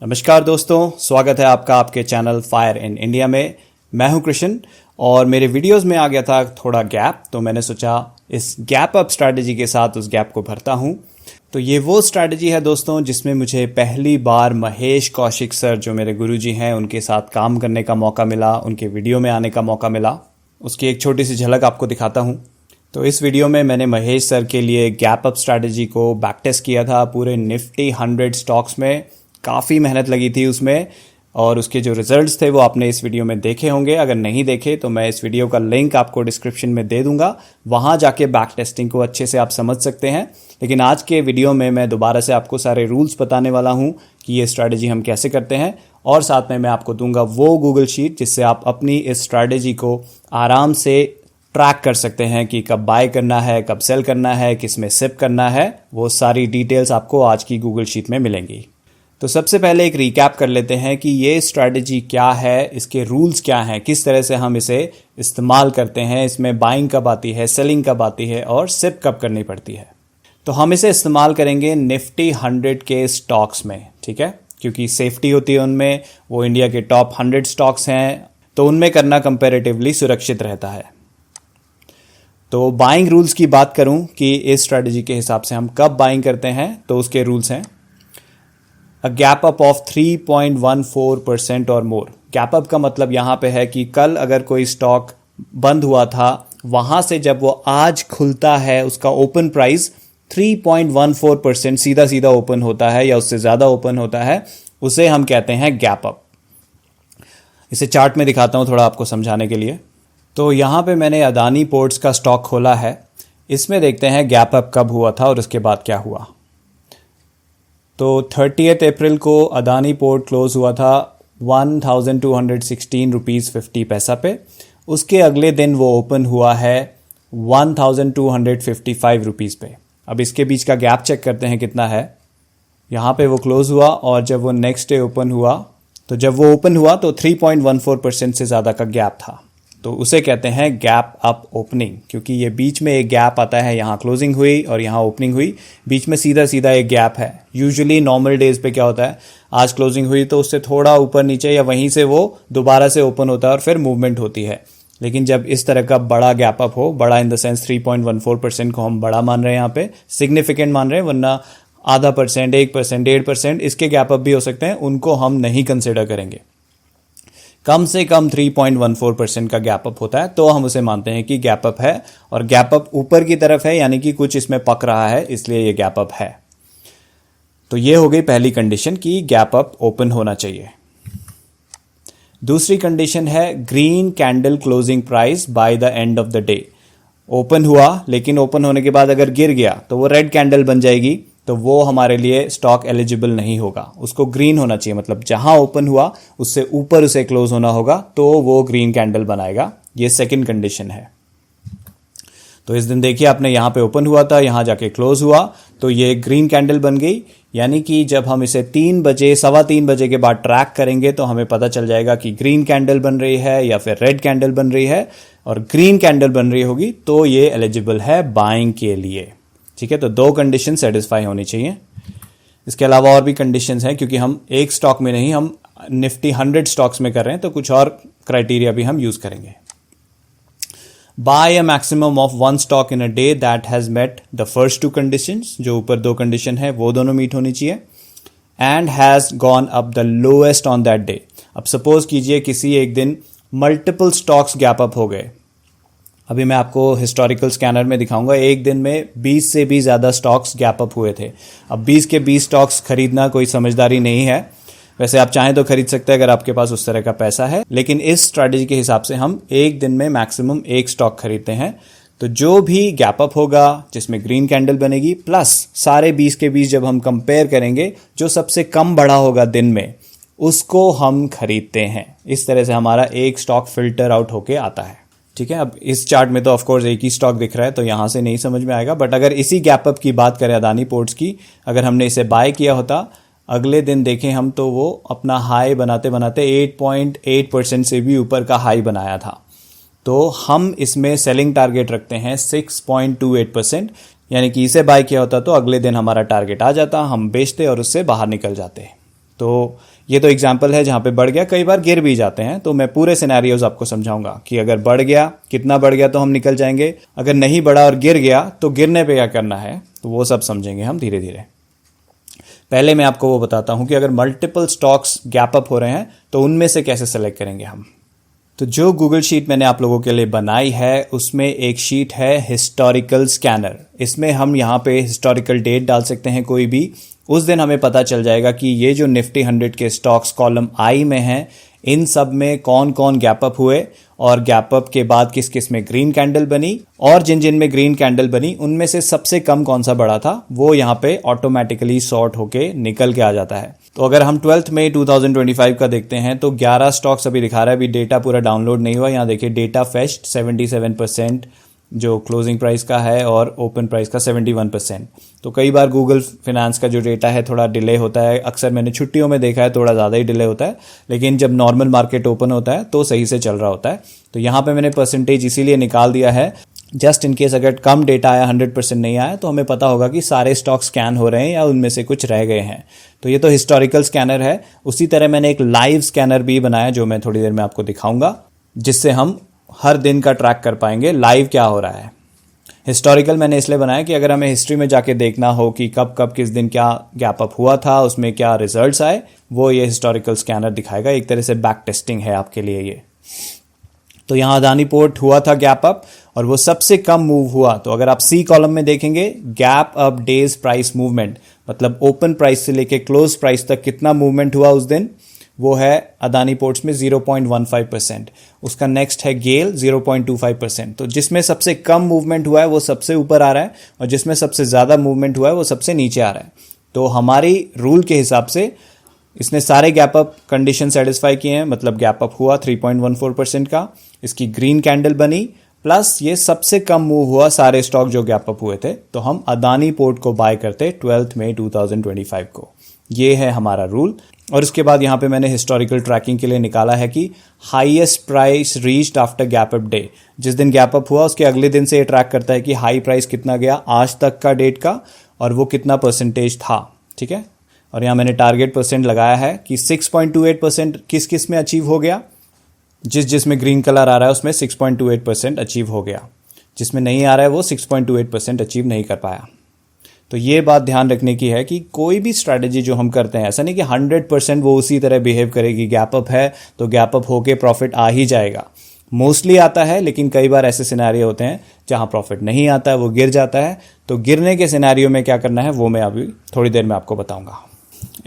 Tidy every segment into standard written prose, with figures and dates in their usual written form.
नमस्कार दोस्तों, स्वागत है आपका आपके चैनल फायर इन इंडिया में। मैं हूं कृष्ण और मेरे वीडियोस में आ गया था थोड़ा गैप, तो मैंने सोचा इस गैप अप स्ट्रैटेजी के साथ उस गैप को भरता हूं। तो ये वो स्ट्रैटेजी है दोस्तों जिसमें मुझे पहली बार महेश कौशिक सर, जो मेरे गुरुजी हैं, उनके साथ काम करने का मौका मिला, उनके वीडियो में आने का मौका मिला। उसकी एक छोटी सी झलक आपको दिखाता हूं। तो इस वीडियो में मैंने महेश सर के लिए गैप अप स्ट्रैटेजी को बैक टेस्ट किया था पूरे निफ्टी 100 स्टॉक्स में। काफ़ी मेहनत लगी थी उसमें और उसके जो रिजल्ट्स थे वो आपने इस वीडियो में देखे होंगे। अगर नहीं देखे तो मैं इस वीडियो का लिंक आपको डिस्क्रिप्शन में दे दूंगा, वहाँ जाके बैक टेस्टिंग को अच्छे से आप समझ सकते हैं। लेकिन आज के वीडियो में मैं दोबारा से आपको सारे रूल्स बताने वाला हूँ कि ये स्ट्रैटेजी हम कैसे करते हैं, और साथ में मैं आपको दूंगा वो गूगल शीट जिससे आप अपनी इस स्ट्रैटेजी को आराम से ट्रैक कर सकते हैं कि कब बाय करना है, कब सेल करना है, किस में सिप करना है। वो सारी डिटेल्स आपको आज की गूगल शीट में मिलेंगी। तो सबसे पहले एक रिकैप कर लेते हैं कि ये स्ट्रैटेजी क्या है, इसके रूल्स क्या हैं, किस तरह से हम इसे इस्तेमाल करते हैं, इसमें बाइंग कब आती है, सेलिंग कब आती है और सिप कब करनी पड़ती है। तो हम इसे इस्तेमाल करेंगे निफ्टी 100 के स्टॉक्स में, ठीक है, क्योंकि सेफ्टी होती है उनमें। वो इंडिया के टॉप 100 स्टॉक्स हैं, तो उनमें करना कंपैरेटिवली सुरक्षित रहता है। तो बाइंग रूल्स की बात करूं कि इस स्ट्रैटेजी के हिसाब से हम कब बाइंग करते हैं, तो उसके रूल्स हैं अ गैप अप ऑफ 3.14% और मोर। गैप अप का मतलब यहां पे है कि कल अगर कोई स्टॉक बंद हुआ था, वहां से जब वो आज खुलता है उसका ओपन प्राइस 3.14% सीधा सीधा ओपन होता है या उससे ज्यादा ओपन होता है, उसे हम कहते हैं गैप अप। इसे चार्ट में दिखाता हूं थोड़ा आपको समझाने के लिए। तो यहां पे मैंने अदानी पोर्ट्स का स्टॉक खोला है। इसमें देखते हैं गैप अप कब हुआ था और उसके बाद क्या हुआ। तो 30 अप्रैल को अदानी पोर्ट क्लोज हुआ था 1216 रुपीज़ 50 पैसा पे। उसके अगले दिन वो ओपन हुआ है 1255 रुपीज़ पे। अब इसके बीच का गैप चेक करते हैं कितना है। यहाँ पे वो क्लोज हुआ और जब वो नेक्स्ट डे ओपन हुआ, तो जब वो ओपन हुआ तो 3.14% से ज़्यादा का गैप था, तो उसे कहते हैं गैप अप ओपनिंग। क्योंकि ये बीच में एक गैप आता है, यहाँ क्लोजिंग हुई और यहाँ ओपनिंग हुई, बीच में सीधा सीधा एक गैप है। यूजुअली नॉर्मल डेज पे क्या होता है, आज क्लोजिंग हुई तो उससे थोड़ा ऊपर नीचे या वहीं से वो दोबारा से ओपन होता है और फिर मूवमेंट होती है। लेकिन जब इस तरह का बड़ा गैप अप हो, बड़ा इन द सेंस 3.14% को हम बड़ा मान रहे हैं, यहाँ पे सिग्निफिकेंट मान रहे हैं, वरना आधा %, 1%, 1.5% इसके गैप अप भी हो सकते हैं, उनको हम नहीं कंसिडर करेंगे। कम से कम 3.14% का गैप अप होता है तो हम उसे मानते हैं कि गैप अप है, और गैप अप ऊपर की तरफ है यानी कि कुछ इसमें पक रहा है, इसलिए ये गैप अप है। तो ये हो गई पहली कंडीशन कि गैप अप ओपन होना चाहिए। दूसरी कंडीशन है green candle closing price by the end of the day. Open हुआ लेकिन ओपन होने के बाद अगर गिर गया तो वो रेड कैंडल बन जाएगी, तो वो हमारे लिए स्टॉक एलिजिबल नहीं होगा। उसको ग्रीन होना चाहिए, मतलब जहां ओपन हुआ उससे ऊपर उसे क्लोज होना होगा, तो वो ग्रीन कैंडल बनाएगा। ये सेकंड कंडीशन है। तो इस दिन देखिए आपने यहां पे ओपन हुआ था, यहां जाके क्लोज हुआ, तो ये ग्रीन कैंडल बन गई। यानी कि जब हम इसे 3 बजे, 3:15 बजे के बाद ट्रैक करेंगे तो हमें पता चल जाएगा कि ग्रीन कैंडल बन रही है या फिर रेड कैंडल बन रही है, और ग्रीन कैंडल बन रही होगी तो ये एलिजिबल है बाइंग के लिए। ठीक है, तो 2 कंडीशन सेटिस्फाई होनी चाहिए। इसके अलावा और भी कंडीशंस हैं, क्योंकि हम एक स्टॉक में नहीं, हम निफ्टी 100 स्टॉक्स में कर रहे हैं, तो कुछ और क्राइटेरिया भी हम यूज करेंगे। Buy a maximum of 1 stock in a day that has met the first 2 conditions. जो ऊपर 2 कंडीशन है वो दोनों मीट होनी चाहिए। And has gone up the lowest on that day. अब सपोज कीजिए किसी एक दिन मल्टीपल स्टॉक्स गैप अप हो गए। अभी मैं आपको हिस्टोरिकल स्कैनर में दिखाऊंगा, एक दिन में 20 से भी ज़्यादा स्टॉक्स गैप अप हुए थे। अब 20 के 20 स्टॉक्स खरीदना कोई समझदारी नहीं है। वैसे आप चाहें तो खरीद सकते हैं अगर आपके पास उस तरह का पैसा है, लेकिन इस स्ट्रैटेजी के हिसाब से हम एक दिन में मैक्सिमम 1 स्टॉक खरीदते हैं। तो जो भी गैप अप होगा जिसमें ग्रीन कैंडल बनेगी, प्लस सारे 20 के 20 जब हम कंपेयर करेंगे, जो सबसे कम बढ़ा होगा दिन में, उसको हम खरीदते हैं। इस तरह से हमारा एक स्टॉक फिल्टर आउट होके आता है। ठीक है, अब इस चार्ट में तो ऑफकोर्स एक ही स्टॉक दिख रहा है, तो यहां से नहीं समझ में आएगा, बट अगर इसी गैप अप की बात करें अदानी पोर्ट्स की, अगर हमने इसे बाय किया होता, अगले दिन देखें हम, तो वो अपना हाई बनाते बनाते 8.8% से भी ऊपर का हाई बनाया था। तो हम इसमें सेलिंग टारगेट रखते हैं 6.28%, यानी कि इसे बाय किया होता तो अगले दिन हमारा टारगेट आ जाता, हम बेचते और उससे बाहर निकल जाते। तो ये तो एग्जाम्पल है जहां पे बढ़ गया, कई बार गिर भी जाते हैं, तो मैं पूरे सिनेरियोज आपको समझाऊंगा कि अगर बढ़ गया, कितना बढ़ गया तो हम निकल जाएंगे, अगर नहीं बढ़ा और गिर गया तो गिरने पे क्या करना है, तो वो सब समझेंगे हम धीरे धीरे। पहले मैं आपको वो बताता हूं कि अगर मल्टीपल स्टॉक्स गैप अप हो रहे हैं तो उनमें से कैसे सेलेक्ट करेंगे हम। तो जो गूगल शीट मैंने आप लोगों के लिए बनाई है उसमें एक शीट है हिस्टोरिकल स्कैनर। इसमें हम यहाँ पे हिस्टोरिकल डेट डाल सकते हैं कोई भी, उस दिन हमें पता चल जाएगा कि ये जो निफ्टी 100 के स्टॉक्स कॉलम आई में हैं इन सब में कौन कौन गैप अप हुए और गैप अप के बाद किस किस में ग्रीन कैंडल बनी, और जिन जिन में ग्रीन कैंडल बनी उनमें से सबसे कम कौन सा बड़ा था, वो यहाँ पे ऑटोमेटिकली सॉर्ट होके निकल के आ जाता है। तो अगर हम 12 मई 2025 का देखते हैं तो 11 स्टॉक्स अभी दिखा रहा है, अभी डेटा पूरा डाउनलोड नहीं हुआ। यहाँ देखिए डेटा फेस्ट 77% जो क्लोजिंग प्राइस का है और ओपन प्राइस का 71%। तो कई बार गूगल फिनेंस का जो डेटा है थोड़ा डिले होता है, अक्सर मैंने छुट्टियों में देखा है थोड़ा ज़्यादा ही डिले होता है, लेकिन जब नॉर्मल मार्केट ओपन होता है तो सही से चल रहा होता है। तो यहाँ पे मैंने परसेंटेज इसीलिए निकाल दिया है जस्ट इन केस अगर कम डेटा आया, 100% नहीं आया, तो हमें पता होगा कि सारे स्टॉक स्कैन हो रहे हैं या उनमें से कुछ रह गए हैं। तो ये तो हिस्टोरिकल स्कैनर है। उसी तरह मैंने एक लाइव स्कैनर भी बनाया जो मैं थोड़ी देर में आपको दिखाऊंगा, जिससे हम हर दिन का ट्रैक कर पाएंगे लाइव क्या हो रहा है। हिस्टोरिकल मैंने इसलिए बनाया कि अगर हमें हिस्ट्री में जाके देखना हो कि कब कब किस दिन क्या गैप अप हुआ था, उसमें क्या रिजल्ट्स आए, वो ये हिस्टोरिकल स्कैनर दिखाएगा। एक तरह से बैक टेस्टिंग है आपके लिए ये। तो यहाँ अदानी पोर्ट हुआ था गैप अप और वो सबसे कम मूव हुआ। तो अगर आप सी कॉलम में देखेंगे gap up days price movement, मतलब ओपन प्राइस से लेके क्लोज प्राइस तक कितना मूवमेंट हुआ उस दिन, वो है अदानी पोर्ट्स में 0.15%। उसका नेक्स्ट है गेल 0.25%। तो जिसमें सबसे कम मूवमेंट हुआ है वो सबसे ऊपर आ रहा है और जिसमें सबसे ज़्यादा मूवमेंट हुआ है वो सबसे नीचे आ रहा है। तो हमारी रूल के हिसाब से इसने सारे गैप अप कंडीशन सेटिस्फाई किए हैं, मतलब गैप अप हुआ 3.14% का, इसकी ग्रीन कैंडल बनी, प्लस ये सबसे कम मूव हुआ सारे स्टॉक जो गैप अप हुए थे। तो हम अदानी पोर्ट को बाय करते 12 मई 2025 को। ये है हमारा रूल। और उसके बाद यहाँ पे मैंने हिस्टोरिकल ट्रैकिंग के लिए निकाला है कि highest price reached after gap up day, जिस दिन गैप अप हुआ उसके अगले दिन से ये ट्रैक करता है कि हाई प्राइस कितना गया आज तक का डेट का और वो कितना परसेंटेज था। ठीक है, और यहाँ मैंने टारगेट परसेंट लगाया है कि 6.28% किस किस में अचीव हो गया, जिसमें ग्रीन कलर आ रहा है उसमें 6.28% अचीव हो गया, जिसमें नहीं आ रहा है वो 6.28% अचीव नहीं कर पाया। तो ये बात ध्यान रखने की है कि कोई भी स्ट्रैटेजी जो हम करते हैं ऐसा नहीं कि 100% वो उसी तरह बिहेव करेगी। गैप अप है तो गैप अप होके प्रॉफिट आ ही जाएगा, मोस्टली आता है, लेकिन कई बार ऐसे सिनेरियो होते हैं जहां प्रॉफिट नहीं आता है, वो गिर जाता है। तो गिरने के सिनेरियो में क्या करना है वो मैं अभी थोड़ी देर में आपको बताऊंगा।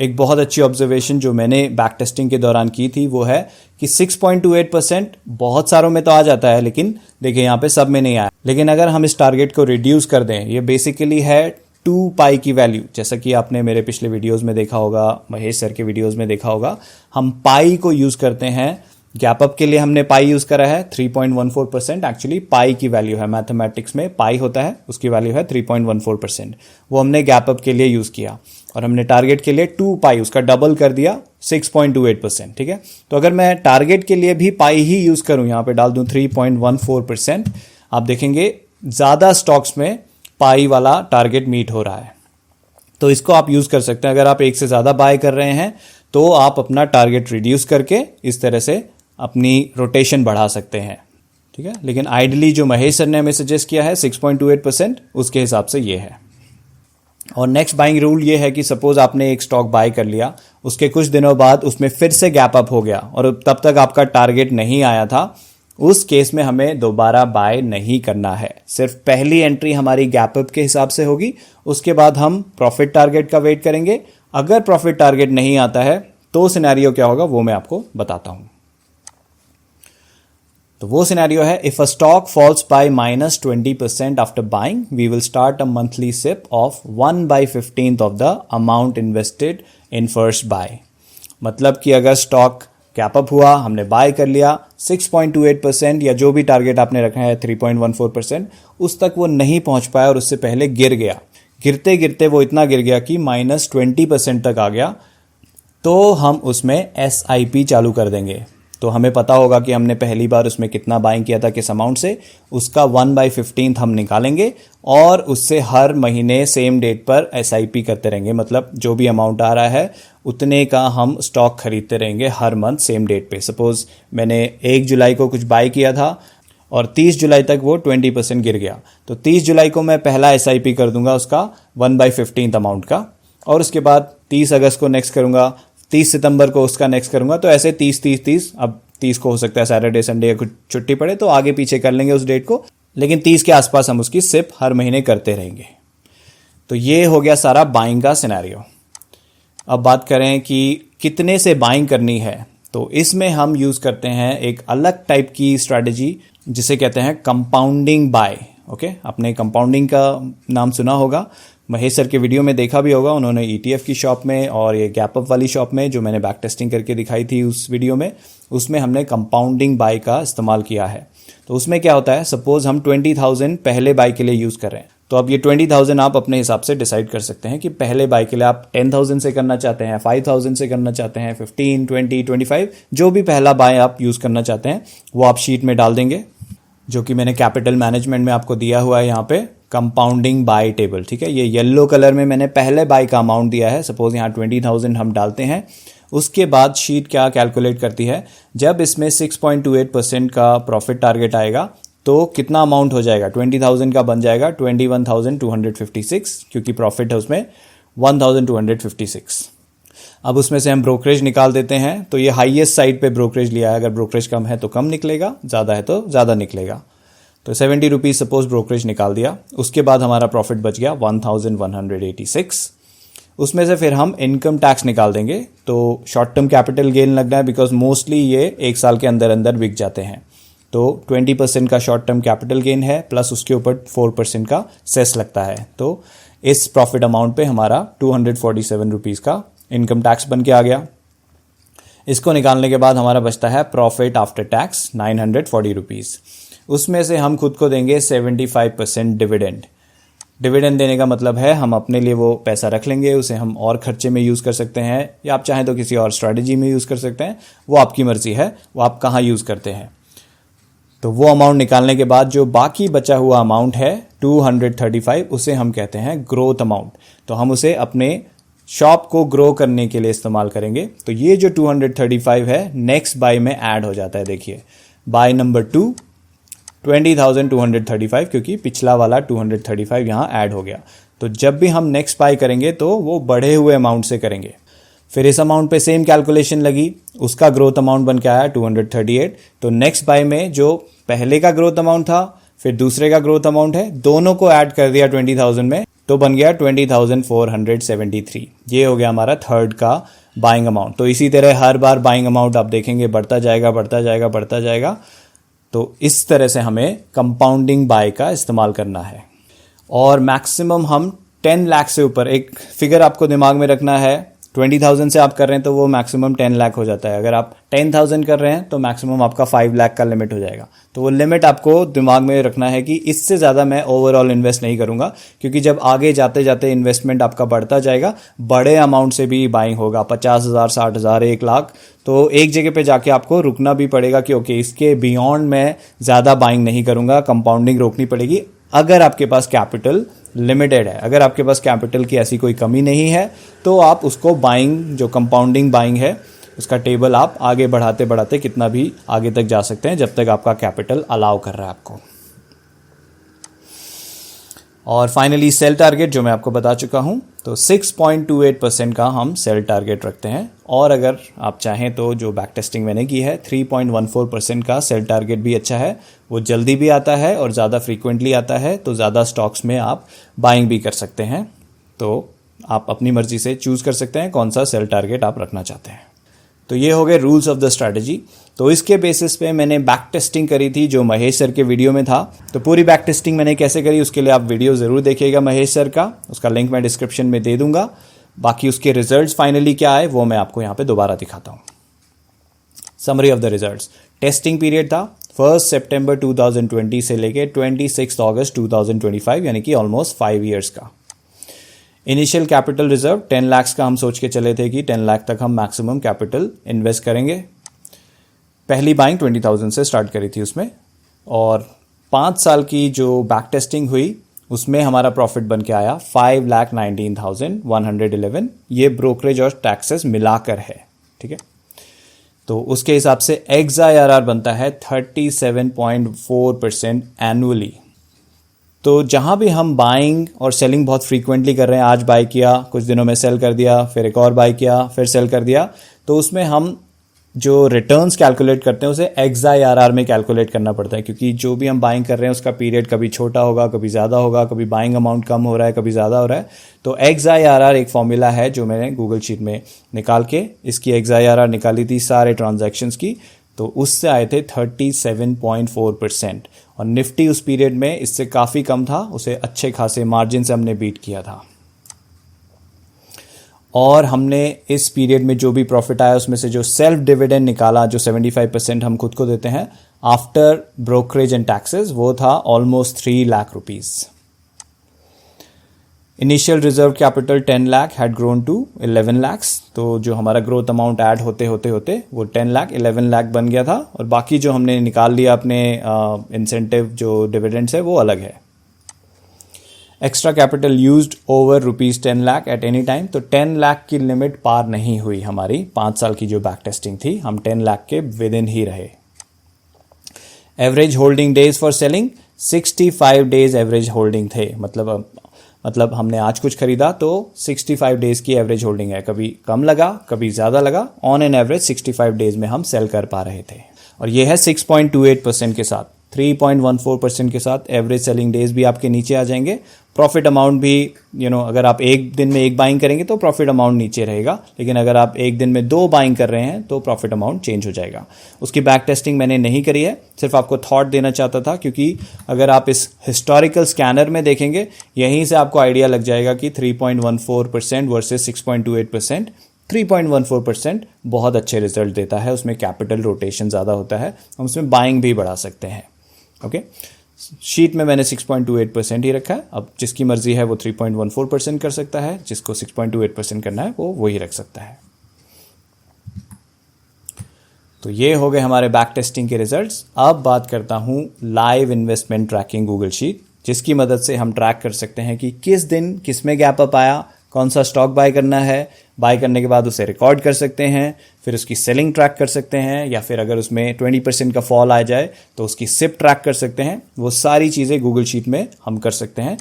एक बहुत अच्छी ऑब्जर्वेशन जो मैंने बैक टेस्टिंग के दौरान की थी वो है कि 6.28% बहुत सारों में तो आ जाता है, लेकिन देखिए यहाँ पे सब में नहीं आया। लेकिन अगर हम इस टारगेट को रिड्यूस कर दें, ये बेसिकली है 2 पाई की वैल्यू, जैसा कि आपने मेरे पिछले वीडियोस में देखा होगा, महेश सर के वीडियोस में देखा होगा, हम पाई को यूज करते हैं। गैप अप के लिए हमने पाई यूज करा है 3.14%। एक्चुअली पाई की वैल्यू है, मैथमेटिक्स में पाई होता है, उसकी वैल्यू है 3.14%। वो हमने गैप अप के लिए यूज किया और हमने टारगेट के लिए 2 पाई उसका डबल कर दिया 6.28%। ठीक है, तो अगर मैं टारगेट के लिए भी पाई ही यूज करूं, यहां पे डाल दूं 3.14%, आप देखेंगे ज्यादा स्टॉक्स में पाई वाला टारगेट मीट हो रहा है। तो इसको आप यूज कर सकते हैं। अगर आप एक से ज्यादा बाय कर रहे हैं तो आप अपना टारगेट रिड्यूस करके इस तरह से अपनी रोटेशन बढ़ा सकते हैं। ठीक है, लेकिन आइडियली जो महेश सर ने हमें सजेस्ट किया है 6.28%, उसके हिसाब से ये है। और नेक्स्ट बाइंग रूल ये है कि सपोज आपने एक स्टॉक बाय कर लिया, उसके कुछ दिनों बाद उसमें फिर से गैप अप हो गया और तब तक आपका टारगेट नहीं आया था, उस केस में हमें दोबारा बाय नहीं करना है। सिर्फ पहली एंट्री हमारी गैप अप के हिसाब से होगी, उसके बाद हम प्रॉफिट टारगेट का वेट करेंगे। अगर प्रॉफिट टारगेट नहीं आता है तो सिनेरियो क्या होगा वो मैं आपको बताता हूं। तो वो सिनेरियो है, if a stock falls by -20% after buying, we will start a monthly SIP of 1/15 of the amount invested in first buy. मतलब कि अगर स्टॉक गैप अप हुआ, हमने बाय कर लिया 6.28% या जो भी टारगेट आपने रखा है 3.14%, उस तक वो नहीं पहुंच पाया और उससे पहले गिर गया, गिरते गिरते वो इतना गिर गया कि -20% तक आ गया, तो हम उसमें SIP चालू कर देंगे। तो हमें पता होगा कि हमने पहली बार उसमें कितना बाइंग किया था किस अमाउंट से, उसका 1/15 हम निकालेंगे और उससे हर महीने सेम डेट पर SIP करते रहेंगे। मतलब जो भी अमाउंट आ रहा है उतने का हम स्टॉक खरीदते रहेंगे हर मंथ सेम डेट पे। सपोज मैंने 1 जुलाई को कुछ बाय किया था और 30 जुलाई तक वो 20% गिर गया, तो 30 जुलाई को मैं पहला SIP कर दूंगा उसका 1/15 अमाउंट का, और उसके बाद 30 अगस्त को नेक्स्ट करूंगा, 30 सितंबर को उसका नेक्स्ट करूंगा। तो ऐसे 30 अब 30 को हो सकता है सैटरडे संडे या कुछ छुट्टी पड़े तो आगे पीछे कर लेंगे उस डेट को, लेकिन 30 के आसपास हम उसकी सिप हर महीने करते रहेंगे। तो ये हो गया सारा बाइंग का सिनेरियो। अब बात करें कि कितने से बाइंग करनी है, तो इसमें हम यूज करते हैं एक अलग टाइप की स्ट्रैटेजी जिसे कहते हैं कंपाउंडिंग बाय। ओके, आपने कंपाउंडिंग का नाम सुना होगा, महेश सर के वीडियो में देखा भी होगा, उन्होंने ETF की शॉप में और ये गैप अप वाली शॉप में जो मैंने बैक टेस्टिंग करके दिखाई थी उस वीडियो में, उसमें हमने कंपाउंडिंग बाय का इस्तेमाल किया है। तो उसमें क्या होता है, सपोज हम 20,000 पहले बाय के लिए यूज कर रहे हैं, तो अब ये 20,000 आप अपने हिसाब से डिसाइड कर सकते हैं कि पहले बाय के लिए आप 10,000 से करना चाहते हैं, 5,000 से करना चाहते हैं, 15, 20, 25, जो भी पहला बाय आप यूज करना चाहते हैं वो आप शीट में डाल देंगे, जो कि मैंने कैपिटल मैनेजमेंट में आपको दिया हुआ है यहाँ पे कंपाउंडिंग बाय टेबल। ठीक है, ये येलो कलर में मैंने पहले बाय का अमाउंट दिया है। सपोज यहाँ 20,000 हम डालते हैं, उसके बाद शीट क्या कैलकुलेट करती है, जब इसमें 6.28% का प्रॉफिट टारगेट आएगा तो कितना अमाउंट हो जाएगा, 20,000 का बन जाएगा 21,256, क्योंकि प्रॉफिट है उसमें 1,256। अब उसमें से हम ब्रोकरेज निकाल देते हैं, तो ये हाईएस्ट साइड पे ब्रोकरेज लिया है, अगर ब्रोकरेज कम है तो कम निकलेगा, ज़्यादा है तो ज़्यादा निकलेगा। तो 70 रुपीज़ सपोज ब्रोकरेज निकाल दिया, उसके बाद हमारा प्रॉफिट बच गया 1,186। उसमें से फिर हम इनकम टैक्स निकाल देंगे। तो शॉर्ट टर्म कैपिटल गेन लगना है, बिकॉज मोस्टली ये 1 साल के अंदर अंदर बिक जाते हैं। तो 20% का शॉर्ट टर्म कैपिटल गेन है, प्लस उसके ऊपर 4% का सेस लगता है। तो इस प्रॉफिट अमाउंट पे हमारा 247 रुपीज़ का इनकम टैक्स बन के आ गया। इसको निकालने के बाद हमारा बचता है प्रॉफिट आफ्टर टैक्स 940 रुपीज़। उसमें से हम खुद को देंगे 75% डिविडेंड। डिविडेंड देने का मतलब है हम अपने लिए वो पैसा रख लेंगे, उसे हम और खर्चे में यूज़ कर सकते हैं, या आप चाहें तो किसी और स्ट्रैटेजी में यूज़ कर सकते हैं, वो आपकी मर्जी है, वो आप कहाँ यूज़ करते हैं। तो वो अमाउंट निकालने के बाद जो बाकी बचा हुआ अमाउंट है 235, उसे हम कहते हैं ग्रोथ अमाउंट। तो हम उसे अपने शॉप को ग्रो करने के लिए इस्तेमाल करेंगे। तो ये जो 235 है नेक्स्ट बाय में ऐड हो जाता है। देखिए बाय नंबर 2 20,235, क्योंकि पिछला वाला 235 यहाँ ऐड हो गया। तो जब भी हम नेक्स्ट बाय करेंगे तो वो बढ़े हुए अमाउंट से करेंगे। फिर इस अमाउंट पे सेम कैलकुलेशन लगी, उसका ग्रोथ अमाउंट बन के आया 238। तो नेक्स्ट बाय में जो पहले का ग्रोथ अमाउंट था फिर दूसरे का ग्रोथ अमाउंट है, दोनों को ऐड कर दिया 20,000 में, तो बन गया 20,473। ये हो गया हमारा थर्ड का बाइंग अमाउंट। तो इसी तरह हर बार बाइंग अमाउंट आप देखेंगे बढ़ता जाएगा बढ़ता जाएगा बढ़ता जाएगा। तो इस तरह से हमें कंपाउंडिंग बाय का इस्तेमाल करना है। और मैक्सिमम हम 10 लाख से ऊपर, एक फिगर आपको दिमाग में रखना है, 20,000 से आप कर रहे हैं तो वो मैक्सिमम 10 लाख हो जाता है। अगर आप 10,000 कर रहे हैं तो मैक्सिमम आपका 5 लाख का लिमिट हो जाएगा। तो वो लिमिट आपको दिमाग में रखना है कि इससे ज़्यादा मैं ओवरऑल इन्वेस्ट नहीं करूंगा, क्योंकि जब आगे जाते जाते इन्वेस्टमेंट आपका बढ़ता जाएगा, बड़े अमाउंट से भी बाइंग होगा, 50,000, 60,000, 1 लाख, तो एक जगह पे जाके आपको रुकना भी पड़ेगा कि ओके इसके बियॉन्ड मैं ज़्यादा बाइंग नहीं करूंगा, कंपाउंडिंग रोकनी पड़ेगी। अगर आपके पास कैपिटल लिमिटेड है, अगर आपके पास कैपिटल की ऐसी कोई कमी नहीं है, तो आप उसको बाइंग, जो कंपाउंडिंग बाइंग है, उसका टेबल आप आगे बढ़ाते बढ़ाते कितना भी आगे तक जा सकते हैं, जब तक आपका कैपिटल अलाउ कर रहा है आपको। और फाइनली सेल टारगेट जो मैं आपको बता चुका हूं, तो 6.28% का हम सेल टारगेट रखते हैं। और अगर आप चाहें तो जो बैक टेस्टिंग मैंने की है 3.14% का सेल टारगेट भी अच्छा है, वो जल्दी भी आता है और ज़्यादा फ्रीक्वेंटली आता है, तो ज़्यादा स्टॉक्स में आप बाइंग भी कर सकते हैं। तो आप अपनी मर्जी से चूज़ कर सकते हैं कौन सा सेल टारगेट आप रखना चाहते हैं। तो ये हो गए रूल्स ऑफ द स्ट्रैटेजी। तो इसके बेसिस पे मैंने बैक टेस्टिंग करी थी जो महेश सर के वीडियो में था। तो पूरी बैक टेस्टिंग मैंने कैसे करी उसके लिए आप वीडियो ज़रूर देखिएगा महेश सर का, उसका लिंक मैं डिस्क्रिप्शन में दे दूंगा। बाकी उसके रिजल्ट्स फाइनली क्या आए वो मैं आपको यहाँ पे दोबारा दिखाता हूँ। Summary of the results. Testing period था 1 सितंबर 2020 से लेके 26 अगस्त 2025, यानी कि ऑलमोस्ट 5 ईयर्स का। इनिशियल कैपिटल रिजर्व 10 लाख का हम सोच के चले थे कि 10 लाख तक हम मैक्सिमम कैपिटल इन्वेस्ट करेंगे। पहली बाइंग 20,000 से स्टार्ट करी थी उसमें, और 5 साल की जो बैक टेस्टिंग हुई उसमें हमारा प्रॉफिट बन के आया 5,19,111। ये ब्रोकरेज और टैक्सेस मिलाकर है, ठीक है। तो उसके हिसाब से XIRR बनता है 37.4% एनुअली। तो जहां भी हम बाइंग और सेलिंग बहुत फ्रीक्वेंटली कर रहे हैं, आज बाय किया, कुछ दिनों में सेल कर दिया, फिर एक और बाय किया, फिर सेल कर दिया, तो उसमें हम जो रिटर्न्स कैलकुलेट करते हैं उसे XIRR में कैलकुलेट करना पड़ता है, क्योंकि जो भी हम बाइंग कर रहे हैं उसका पीरियड कभी छोटा होगा, कभी ज़्यादा होगा, कभी बाइंग अमाउंट कम हो रहा है, कभी ज़्यादा हो रहा है। तो XIRR एक फॉर्मूला है जो मैंने गूगल शीट में निकाल के इसकी XIRR निकाली थी सारे ट्रांजैक्शंस की, तो उससे आए थे 37.4%। और निफ्टी उस पीरियड में इससे काफ़ी कम था, उसे अच्छे खासे मार्जिन से हमने बीट किया था। और हमने इस पीरियड में जो भी प्रॉफिट आया उसमें से जो सेल्फ डिविडेंड निकाला, जो 75% हम खुद को देते हैं आफ्टर ब्रोकरेज एंड टैक्सेस, वो था almost 3 lakh rupees. Initial reserve capital 10 lakh had grown to 11 lakhs। तो जो हमारा ग्रोथ अमाउंट ऐड होते होते होते वो 10 लाख 11 लाख बन गया था, और बाकी जो हमने निकाल लिया अपने इंसेंटिव जो डिविडेंड्स है वो अलग है। Extra capital used over ₹10 lakh at any time. तो 10 लाख की लिमिट पार नहीं हुई हमारी 5 साल की जो बैक टेस्टिंग थी, हम 10 लाख के विद इन ही रहे। Average holding days for selling 65 days average holding थे। मतलब हमने आज कुछ खरीदा तो 65 डेज की एवरेज होल्डिंग है, कभी कम लगा कभी ज़्यादा लगा, ऑन एन एवरेज 65 डेज में हम सेल कर पा रहे थे। और ये है 6.28% के साथ, 3.14% के साथ एवरेज सेलिंग डेज भी आपके नीचे आ जाएंगे। प्रॉफिट अमाउंट भी अगर आप एक दिन में एक बाइंग करेंगे तो प्रॉफिट अमाउंट नीचे रहेगा, लेकिन अगर आप एक दिन में 2 बाइंग कर रहे हैं तो प्रॉफिट अमाउंट चेंज हो जाएगा। उसकी बैक टेस्टिंग मैंने नहीं करी है, सिर्फ आपको थॉट देना चाहता था, क्योंकि अगर आप इस हिस्टोरिकल स्कैनर में देखेंगे यहीं से आपको आइडिया लग जाएगा कि 3.14% वर्सेस 6.28%। 3.14% बहुत अच्छे रिजल्ट देता है, उसमें कैपिटल रोटेशन ज़्यादा होता है, हम उसमें बाइंग भी बढ़ा सकते हैं। ओके, शीट में मैंने 6.28% ही रखा है। अब जिसकी मर्जी है वो 3.14% कर सकता है, जिसको 6.28% करना है वो वही रख सकता है। तो ये हो गए हमारे बैक टेस्टिंग के रिजल्ट्स। अब बात करता हूँ live investment tracking Google sheet, जिसकी मदद से हम ट्रैक कर सकते हैं कि किस दिन किस में गैप अप आया, कौन सा स्टॉक बाय करना है, बाय करने के बाद उसे रिकॉर्ड कर सकते हैं, फिर उसकी सेलिंग ट्रैक कर सकते हैं, या फिर अगर उसमें 20% का फॉल आ जाए तो उसकी सिप ट्रैक कर सकते हैं। वो सारी चीज़ें गूगल शीट में हम कर सकते हैं।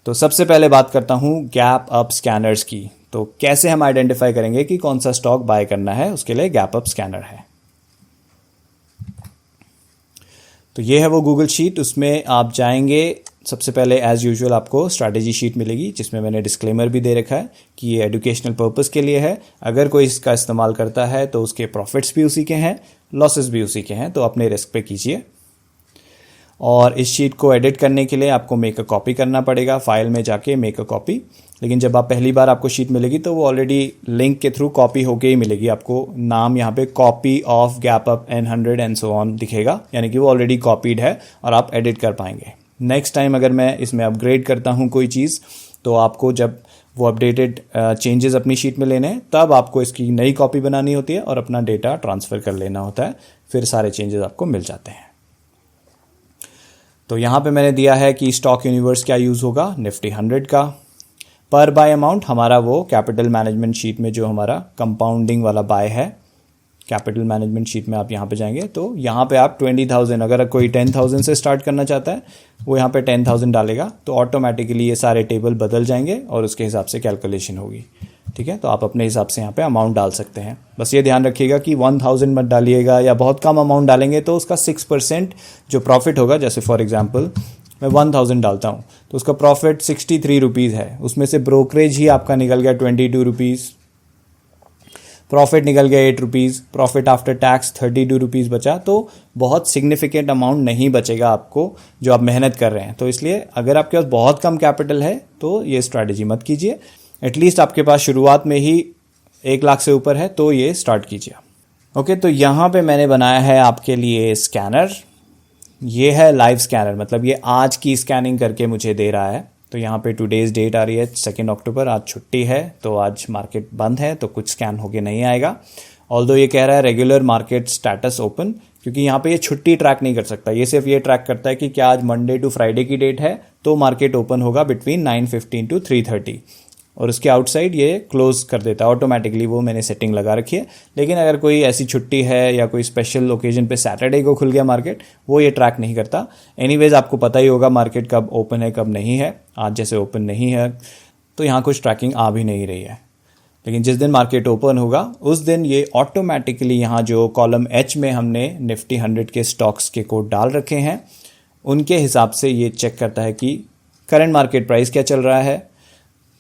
तो सबसे पहले बात करता हूँ गैप अप स्कैनर्स की। तो कैसे हम आइडेंटिफाई करेंगे कि कौन सा स्टॉक बाय करना है, उसके लिए गैप अप स्कैनर है। तो ये है वो गूगल शीट, उसमें आप जाएंगे, सबसे पहले एज यूजुअल आपको स्ट्रैटेजी शीट मिलेगी, जिसमें मैंने डिस्क्लेमर भी दे रखा है कि ये एजुकेशनल पर्पस के लिए है। अगर कोई इसका इस्तेमाल करता है तो उसके प्रॉफिट्स भी उसी के हैं, लॉसेस भी उसी के हैं, तो अपने रिस्क पे कीजिए। और इस शीट को एडिट करने के लिए आपको मेक अ कॉपी करना पड़ेगा, फाइल में जाके मेक अ कॉपी। लेकिन जब आप पहली बार आपको शीट मिलेगी तो वो ऑलरेडी लिंक के थ्रू कॉपी होके ही मिलेगी। आपको नाम यहाँ पे copy of gap up N100 and so on दिखेगा, यानी कि वो ऑलरेडी कॉपीड है और आप एडिट कर पाएंगे। नेक्स्ट टाइम अगर मैं इसमें अपग्रेड करता हूँ कोई चीज़, तो आपको जब वो अपडेटेड चेंजेस अपनी शीट में लेने हैं तब आपको इसकी नई कॉपी बनानी होती है और अपना डेटा ट्रांसफ़र कर लेना होता है, फिर सारे चेंजेस आपको मिल जाते हैं। तो यहाँ पे मैंने दिया है कि स्टॉक यूनिवर्स क्या यूज़ होगा, निफ्टी 100 का। पर बाय अमाउंट हमारा वो कैपिटल मैनेजमेंट शीट में जो हमारा कंपाउंडिंग वाला बाय है, कैपिटल मैनेजमेंट शीट में आप यहाँ पे जाएंगे तो यहाँ पे आप 20,000, अगर कोई 10,000 से स्टार्ट करना चाहता है वो यहाँ पे 10,000 डालेगा, तो ऑटोमेटिकली ये सारे टेबल बदल जाएंगे और उसके हिसाब से कैलकुलेशन होगी। ठीक है, तो आप अपने हिसाब से यहाँ पे अमाउंट डाल सकते हैं। बस ये ध्यान रखिएगा कि 1,000 मत डालिएगा, या बहुत कम अमाउंट डालेंगे तो उसका 6% जो प्रॉफिट होगा, जैसे फॉर एग्जाम्पल मैं 1,000 डालता हूँ तो उसका प्रॉफिट 63 रुपीज़ है, उसमें से ब्रोकरेज ही आपका निकल गया 22 रुपीज़, प्रॉफिट निकल गया 8 rupees, profit after tax 32 rupees बचा, तो बहुत सिग्निफिकेंट अमाउंट नहीं बचेगा आपको जो आप मेहनत कर रहे हैं। तो इसलिए अगर आपके पास बहुत कम कैपिटल है तो ये स्ट्रैटेजी मत कीजिए। एटलीस्ट आपके पास शुरुआत में ही 1 लाख से ऊपर है तो ये स्टार्ट कीजिए। ओके, तो यहाँ पे मैंने बनाया है आपके लिए स्कैनर। ये है लाइव स्कैनर, मतलब ये आज की स्कैनिंग करके मुझे दे रहा है। तो यहाँ पे टुडेज डेट आ रही है 2 अक्टूबर, आज छुट्टी है तो आज मार्केट बंद है तो कुछ स्कैन होके नहीं आएगा। ऑल्दो ये कह रहा है रेगुलर मार्केट स्टेटस ओपन, क्योंकि यहाँ पे ये छुट्टी ट्रैक नहीं कर सकता, ये सिर्फ ये ट्रैक करता है कि क्या आज मंडे टू फ्राइडे की डेट है तो मार्केट ओपन होगा बिटवीन 9:15 टू 3:30, और उसके आउटसाइड ये क्लोज कर देता है ऑटोमेटिकली, वो मैंने सेटिंग लगा रखी है। लेकिन अगर कोई ऐसी छुट्टी है या कोई स्पेशल ओकेजन पे सैटरडे को खुल गया मार्केट, वो ये ट्रैक नहीं करता। एनीवेज आपको पता ही होगा मार्केट कब ओपन है कब नहीं है, आज जैसे ओपन नहीं है तो यहाँ कुछ ट्रैकिंग आ भी नहीं रही है। लेकिन जिस दिन मार्केट ओपन होगा उस दिन ये ऑटोमेटिकली यहाँ जो कॉलम एच में हमने निफ्टी 100 के स्टॉक्स के कोड डाल रखे हैं उनके हिसाब से ये चेक करता है कि करंट मार्केट प्राइस क्या चल रहा है,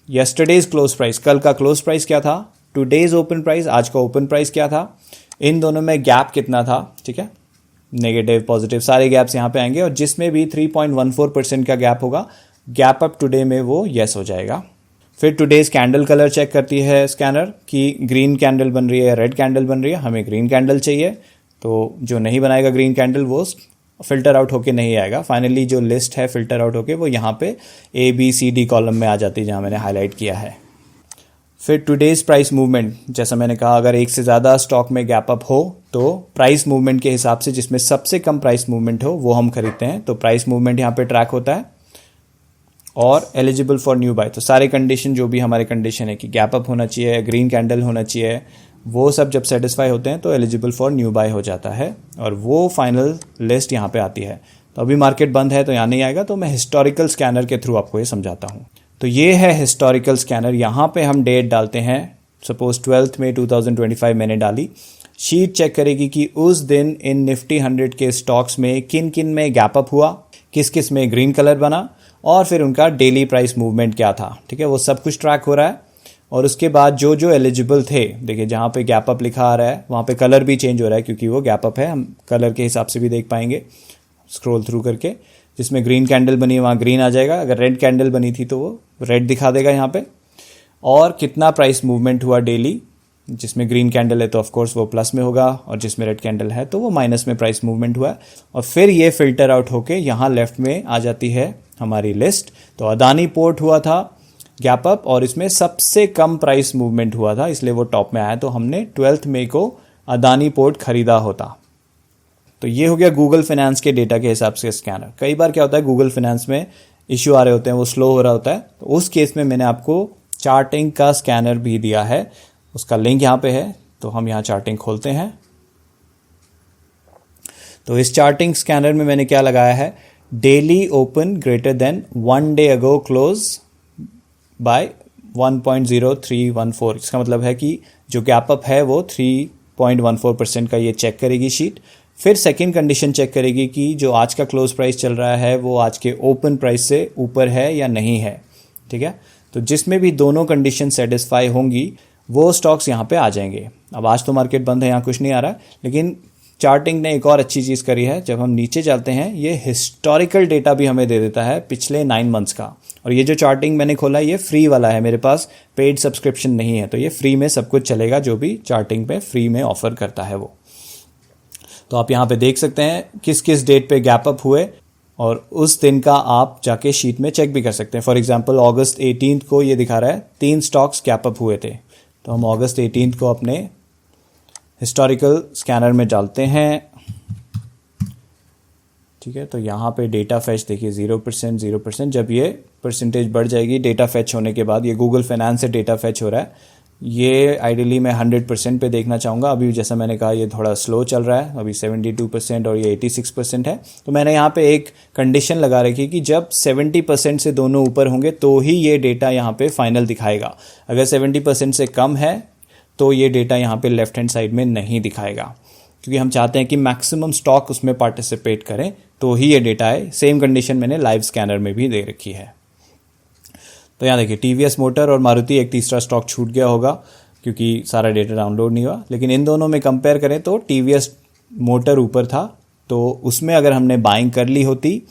यस्टरडेज क्लोज प्राइस, कल का क्लोज प्राइस क्या था, टुडेज ओपन प्राइस, आज का ओपन प्राइस क्या था, इन दोनों में गैप कितना था। ठीक है, नेगेटिव पॉजिटिव सारे गैप्स यहाँ पे आएंगे, और जिसमें भी 3.14% का गैप होगा, गैप अप टुडे में वो यस हो जाएगा। फिर टुडेज कैंडल कलर चेक करती है स्कैनर कि ग्रीन कैंडल बन रही है या रेड कैंडल बन रही है। हमें ग्रीन कैंडल चाहिए, तो जो नहीं बनाएगा ग्रीन कैंडल वो फिल्टर आउट होके नहीं आएगा। फाइनली जो लिस्ट है फिल्टर आउट होके वो यहाँ पे ABCD कॉलम में आ जाती है जहाँ मैंने हाईलाइट किया है। फिर टुडेज प्राइस मूवमेंट, जैसा मैंने कहा अगर एक से ज़्यादा स्टॉक में गैप अप हो तो प्राइस मूवमेंट के हिसाब से जिसमें सबसे कम प्राइस मूवमेंट हो वो हम खरीदते हैं, तो प्राइस मूवमेंट यहाँ पे ट्रैक होता है। और एलिजिबल फॉर न्यू बाय, तो सारे कंडीशन जो भी हमारे कंडीशन है कि गैप अप होना चाहिए, ग्रीन कैंडल होना चाहिए, वो सब जब सेटिस्फाई होते हैं तो एलिजिबल फॉर न्यू बाय हो जाता है, और वो फाइनल लिस्ट यहाँ पे आती है। तो अभी मार्केट बंद है तो यहाँ नहीं आएगा, तो मैं हिस्टोरिकल स्कैनर के थ्रू आपको ये समझाता हूँ। तो ये है हिस्टोरिकल स्कैनर, यहाँ पे हम डेट डालते हैं, सपोज 12 मई 2025 मैंने डाली। शीट चेक करेगी कि उस दिन इन निफ्टी 100 के स्टॉक्स में किन किन में गैप अप हुआ, किस किस में ग्रीन कलर बना, और फिर उनका डेली प्राइस मूवमेंट क्या था। ठीक है, वो सब कुछ ट्रैक हो रहा है। और उसके बाद जो जो एलिजिबल थे, देखिए जहाँ पे गैप अप लिखा आ रहा है वहाँ पे कलर भी चेंज हो रहा है क्योंकि वो गैप अप है, हम कलर के हिसाब से भी देख पाएंगे स्क्रॉल थ्रू करके। जिसमें ग्रीन कैंडल बनी है वहाँ ग्रीन आ जाएगा, अगर रेड कैंडल बनी थी तो वो रेड दिखा देगा यहाँ पे। और कितना प्राइस मूवमेंट हुआ डेली, जिसमें ग्रीन कैंडल है तो ऑफकोर्स वो प्लस में होगा, और जिसमें रेड कैंडल है तो वो माइनस में प्राइस मूवमेंट हुआ है। और फिर ये फिल्टर आउट होके यहाँ लेफ्ट में आ जाती है हमारी लिस्ट। तो अदानी पोर्ट हुआ था गैप अप, और इसमें सबसे कम प्राइस मूवमेंट हुआ था इसलिए वो टॉप में आया, तो हमने 12 मई को अदानी पोर्ट खरीदा होता। तो ये हो गया गूगल फाइनेंस के डेटा के हिसाब से स्कैनर। कई बार क्या होता है गूगल फाइनेंस में इश्यू आ रहे होते हैं, वो स्लो हो रहा होता है, तो उस केस में मैंने आपको चार्टिंग का स्कैनर भी दिया है, उसका लिंक यहाँ पे है। तो हम यहाँ चार्टिंग खोलते हैं, तो इस चार्टिंग स्कैनर में मैंने क्या लगाया है, daily open greater than 1 day ago close by 1.0314। इसका मतलब है कि जो गैप अप है वो 3.14% का ये चेक करेगी शीट। फिर सेकंड कंडीशन चेक करेगी कि जो आज का क्लोज प्राइस चल रहा है वो आज के ओपन प्राइस से ऊपर है या नहीं है। ठीक है, तो जिसमें भी दोनों कंडीशन सेटिस्फाई होंगी वो स्टॉक्स यहाँ पे आ जाएंगे। अब आज तो मार्केट बंद है, यहाँ कुछ नहीं आ रहा है, लेकिन चार्टिंग ने एक और अच्छी चीज़ करी है, जब हम नीचे जाते हैं ये हिस्टोरिकल डेटा भी हमें दे देता है पिछले 9 मंथ्स का। और ये जो चार्टिंग मैंने खोला ये फ्री वाला है, मेरे पास पेड सब्सक्रिप्शन नहीं है, तो ये फ्री में सब कुछ चलेगा जो भी चार्टिंग पे फ्री में ऑफर करता है वो। तो आप यहाँ पे देख सकते हैं किस किस डेट पे गैप अप हुए, और उस दिन का आप जाके शीट में चेक भी कर सकते हैं। फॉर एग्जांपल अगस्त 18 को ये दिखा रहा है 3 स्टॉक्स गैप अप हुए थे, तो हम अगस्त 18 को अपने हिस्टोरिकल स्कैनर में डालते हैं। ठीक है, तो यहाँ पे डेटा फैच देखिए 0%। जब ये परसेंटेज बढ़ जाएगी डेटा फैच होने के बाद, ये गूगल फाइनेंस से डेटा फैच हो रहा है, ये आइडियली मैं 100% पे देखना चाहूँगा। अभी जैसा मैंने कहा ये थोड़ा स्लो चल रहा है, अभी 72% और ये 86% है। तो मैंने यहाँ पे एक कंडीशन लगा रखी कि जब 70% से दोनों ऊपर होंगे तो ही ये डेटा यहाँ पे फाइनल दिखाएगा। अगर 70% से कम है तो ये डेटा यहाँ पे लेफ्ट हैंड साइड में नहीं दिखाएगा, क्योंकि हम चाहते हैं कि मैक्सिमम स्टॉक उसमें पार्टिसिपेट करें तो ही ये डेटा है। सेम कंडीशन मैंने लाइव स्कैनर में भी दे रखी है। तो यहाँ देखिए टीवीएस मोटर और मारुति, एक तीसरा स्टॉक छूट गया होगा क्योंकि सारा डेटा डाउनलोड नहीं हुआ, लेकिन इन दोनों में कंपेयर करें तो टीवीएस मोटर ऊपर था, तो उसमें अगर हमने बाइंग कर ली होती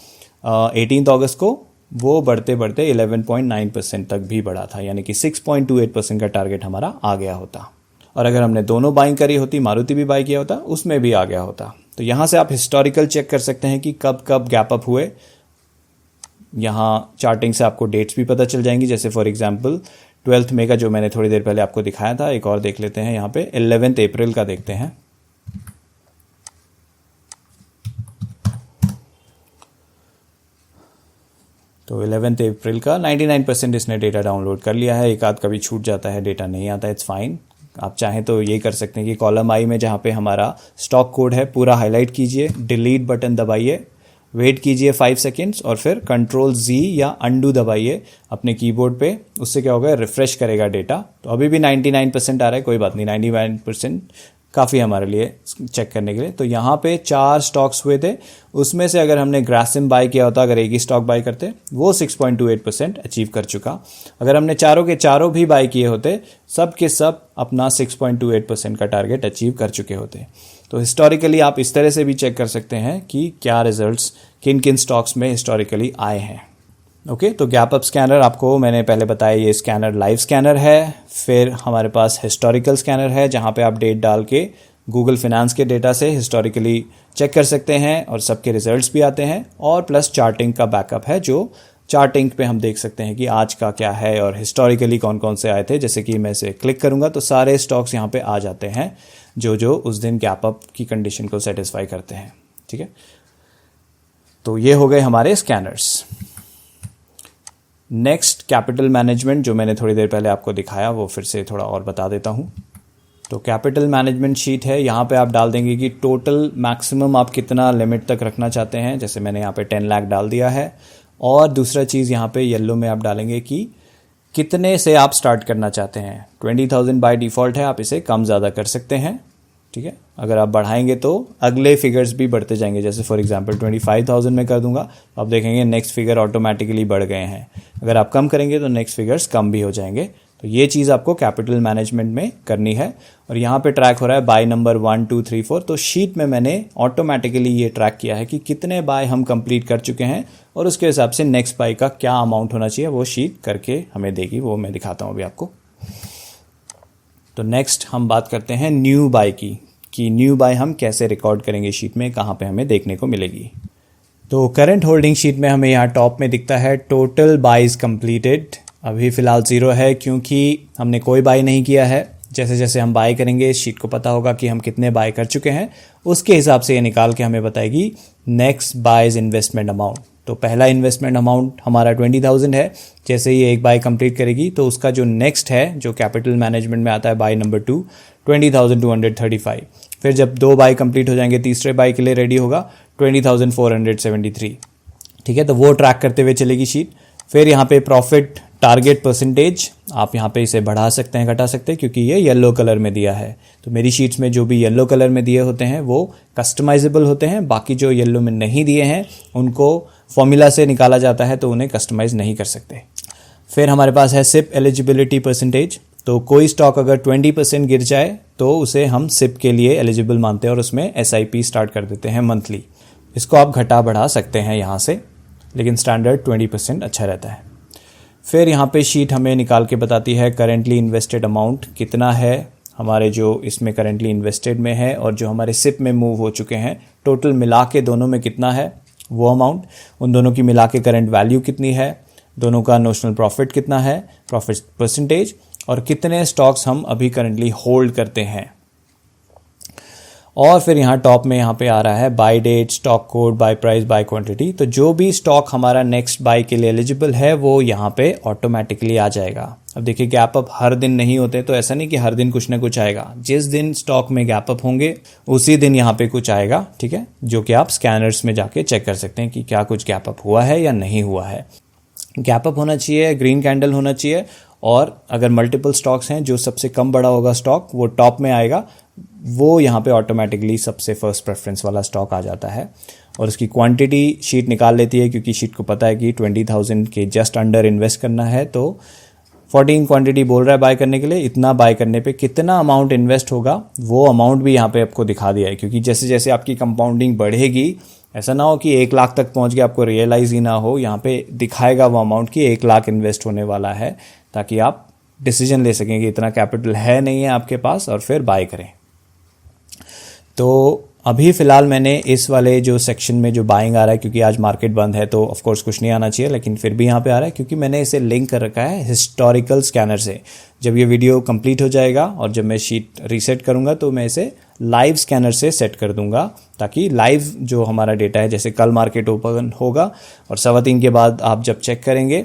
18 अगस्त को, वो बढ़ते बढ़ते 11.9% तक भी बढ़ा था, यानी कि 6.28% का टारगेट हमारा आ गया होता। और अगर हमने दोनों बाइंग करी होती, मारुति भी बाई किया होता, उसमें भी आ गया होता। तो यहाँ से आप हिस्टोरिकल चेक कर सकते हैं कि कब कब गैप अप हुए। यहाँ चार्टिंग से आपको डेट्स भी पता चल जाएंगी, जैसे फॉर एग्जांपल 12 मई का जो मैंने थोड़ी देर पहले आपको दिखाया था, एक और देख लेते हैं। यहाँ पे 11 अप्रैल का देखते हैं। तो 11 अप्रैल का 99% इसने डेटा डाउनलोड कर लिया है। एक आध कभी छूट जाता है, डेटा नहीं आता, इट्स फाइन। आप चाहें तो ये कर सकते हैं कि कॉलम आई में जहाँ पे हमारा स्टॉक कोड है पूरा हाईलाइट कीजिए, डिलीट बटन दबाइए, वेट कीजिए 5 सेकेंड्स और फिर Ctrl+Z या अंडू दबाइए अपने कीबोर्ड पे। उससे क्या होगा, रिफ्रेश करेगा डेटा। तो अभी भी 99% आ रहा है, कोई बात नहीं, 99% काफ़ी हमारे लिए चेक करने के लिए। तो यहाँ पे 4 स्टॉक्स हुए थे, उसमें से अगर हमने ग्रासिम बाय किया होता, अगर एक ही स्टॉक बाय करते, वो 6.28% अचीव कर चुका। अगर हमने चारों के चारों भी बाय किए होते, सब के सब अपना 6.28% का टारगेट अचीव कर चुके होते। तो हिस्टोरिकली आप इस तरह से भी चेक कर सकते हैं कि क्या रिजल्ट्स किन किन स्टॉक्स में हिस्टोरिकली आए हैं। ओके, तो गैप अप स्कैनर आपको मैंने पहले बताया, ये स्कैनर लाइव स्कैनर है। फिर हमारे पास हिस्टोरिकल स्कैनर है, जहाँ पे आप डेट डाल के गूगल फिनेंस के डेटा से हिस्टोरिकली चेक कर सकते हैं और सबके रिजल्ट्स भी आते हैं। और प्लस चार्टिंग का बैकअप है, जो चार्टिंग पे हम देख सकते हैं कि आज का क्या है और हिस्टोरिकली कौन कौन से आए थे। जैसे कि मैं इसे क्लिक करूंगा तो सारे स्टॉक्स यहाँ पे आ जाते हैं जो उस दिन गैप अप की कंडीशन को सेटिस्फाई करते हैं। ठीक है, तो ये हो गए हमारे स्कैनर्स। नेक्स्ट कैपिटल मैनेजमेंट, जो मैंने थोड़ी देर पहले आपको दिखाया, वो फिर से थोड़ा और बता देता हूँ। तो कैपिटल मैनेजमेंट शीट है, यहाँ पे आप डाल देंगे कि टोटल मैक्सिमम आप कितना लिमिट तक रखना चाहते हैं। जैसे मैंने यहाँ पे 10 लाख डाल दिया है। और दूसरा चीज़ यहाँ पे येलो में आप डालेंगे कि कितने से आप स्टार्ट करना चाहते हैं। 20,000 बाय डिफ़ॉल्ट है, आप इसे कम ज़्यादा कर सकते हैं। ठीक है, अगर आप बढ़ाएंगे तो अगले फिगर्स भी बढ़ते जाएंगे। जैसे फॉर एग्जांपल 25,000 में कर दूंगा, आप देखेंगे नेक्स्ट फिगर ऑटोमेटिकली बढ़ गए हैं। अगर आप कम करेंगे तो नेक्स्ट फिगर्स कम भी हो जाएंगे। तो ये चीज़ आपको कैपिटल मैनेजमेंट में करनी है। और यहाँ पे ट्रैक हो रहा है बाय नंबर 1 2 3 4। तो शीट में मैंने ऑटोमेटिकली ये ट्रैक किया है कि कितने बाय हम कंप्लीट कर चुके हैं और उसके हिसाब से नेक्स्ट बाय का क्या अमाउंट होना चाहिए, वो शीट करके हमें देगी। वो मैं दिखाता हूँ अभी आपको। तो नेक्स्ट हम बात करते हैं न्यू बाय की, कि न्यू बाय हम कैसे रिकॉर्ड करेंगे शीट में, कहाँ पे हमें देखने को मिलेगी। तो करंट होल्डिंग शीट में हमें यहाँ टॉप में दिखता है टोटल बाइज कंप्लीटेड। अभी फिलहाल 0 है क्योंकि हमने कोई बाय नहीं किया है। जैसे जैसे हम बाय करेंगे इस शीट को पता होगा कि हम कितने बाय कर चुके हैं, उसके हिसाब से ये निकाल के हमें बताएगी नेक्स्ट बायज इन्वेस्टमेंट अमाउंट। तो पहला इन्वेस्टमेंट अमाउंट हमारा 20,000 है। जैसे ही एक बाय कंप्लीट करेगी तो उसका जो नेक्स्ट है, जो कैपिटल मैनेजमेंट में आता है, बाय नंबर 2, 20,235। फिर जब 2 बाय कंप्लीट हो जाएंगे, तीसरे बाय के लिए रेडी होगा 20,473। ठीक है, तो वो ट्रैक करते हुए चलेगी शीट। फिर यहाँ पे प्रॉफिट टारगेट परसेंटेज, आप यहाँ पे इसे बढ़ा सकते हैं, घटा सकते हैं, क्योंकि ये येलो कलर में दिया है। तो मेरी शीट्स में जो भी येलो कलर में दिए होते हैं वो कस्टमाइजेबल होते हैं। बाकी जो येलो में नहीं दिए हैं उनको फॉर्मूला से निकाला जाता है, तो उन्हें कस्टमाइज नहीं कर सकते। फिर हमारे पास है सिप एलिजिबिलिटी परसेंटेज। तो कोई स्टॉक अगर 20% गिर जाए तो उसे हम सिप के लिए एलिजिबल मानते हैं और उसमें SIP स्टार्ट कर देते हैं मंथली। इसको आप घटा बढ़ा सकते हैं यहाँ से, लेकिन स्टैंडर्ड 20% अच्छा रहता है। फिर यहाँ पे शीट हमें निकाल के बताती है करेंटली इन्वेस्टेड अमाउंट कितना है हमारे, जो इसमें करेंटली इन्वेस्टेड में है और जो हमारे सिप में मूव हो चुके हैं, टोटल मिला के दोनों में कितना है वो अमाउंट, उन दोनों की मिला के करंट वैल्यू कितनी है, दोनों का नोशनल प्रॉफिट कितना है, प्रॉफिट परसेंटेज, और कितने स्टॉक्स हम अभी करंटली होल्ड करते हैं। और फिर यहाँ टॉप में यहाँ पे आ रहा है buy date, stock code, buy price, buy quantity. तो जो भी स्टॉक हमारा नेक्स्ट बाय के लिए एलिजिबल है वो यहाँ पे ऑटोमेटिकली आ जाएगा। अब देखिए गैप अप हर दिन नहीं होते, तो ऐसा नहीं कि हर दिन कुछ ना कुछ आएगा। जिस दिन स्टॉक में गैप अप होंगे उसी दिन यहाँ पे कुछ आएगा। ठीक है, जो कि आप स्कैनर्स में जाके चेक कर सकते हैं कि क्या कुछ गैप अप हुआ है या नहीं हुआ है। गैप अप होना चाहिए, ग्रीन कैंडल होना चाहिए, और अगर मल्टीपल स्टॉक्स हैं जो सबसे कम बड़ा होगा स्टॉक वो टॉप में आएगा, वो यहाँ पे ऑटोमेटिकली सबसे फर्स्ट प्रेफरेंस वाला स्टॉक आ जाता है। और उसकी क्वांटिटी शीट निकाल लेती है, क्योंकि शीट को पता है कि 20,000 के जस्ट अंडर इन्वेस्ट करना है। तो 14 क्वांटिटी बोल रहा है बाय करने के लिए, इतना बाय करने पे कितना अमाउंट इन्वेस्ट होगा वो अमाउंट भी यहाँ पे आपको दिखा दिया है। क्योंकि जैसे जैसे आपकी कंपाउंडिंग बढ़ेगी, ऐसा ना हो कि 1 लाख तक पहुँच गया आपको रियलाइज ही ना हो, यहाँ पे दिखाएगा वो अमाउंट कि 1 लाख इन्वेस्ट होने वाला है, ताकि आप डिसीजन ले सकें कि इतना कैपिटल है नहीं है आपके पास और फिर बाय करें। तो अभी फ़िलहाल मैंने इस वाले जो सेक्शन में जो बाइंग आ रहा है, क्योंकि आज मार्केट बंद है तो ऑफ कोर्स कुछ नहीं आना चाहिए, लेकिन फिर भी यहाँ पे आ रहा है क्योंकि मैंने इसे लिंक कर रखा है हिस्टोरिकल स्कैनर से। जब ये वीडियो कंप्लीट हो जाएगा और जब मैं शीट रीसेट करूँगा तो मैं इसे लाइव स्कैनर से सेट कर दूंगा, ताकि लाइव जो हमारा डेटा है, जैसे कल मार्केट ओपन होगा और 3:15 के बाद आप जब चेक करेंगे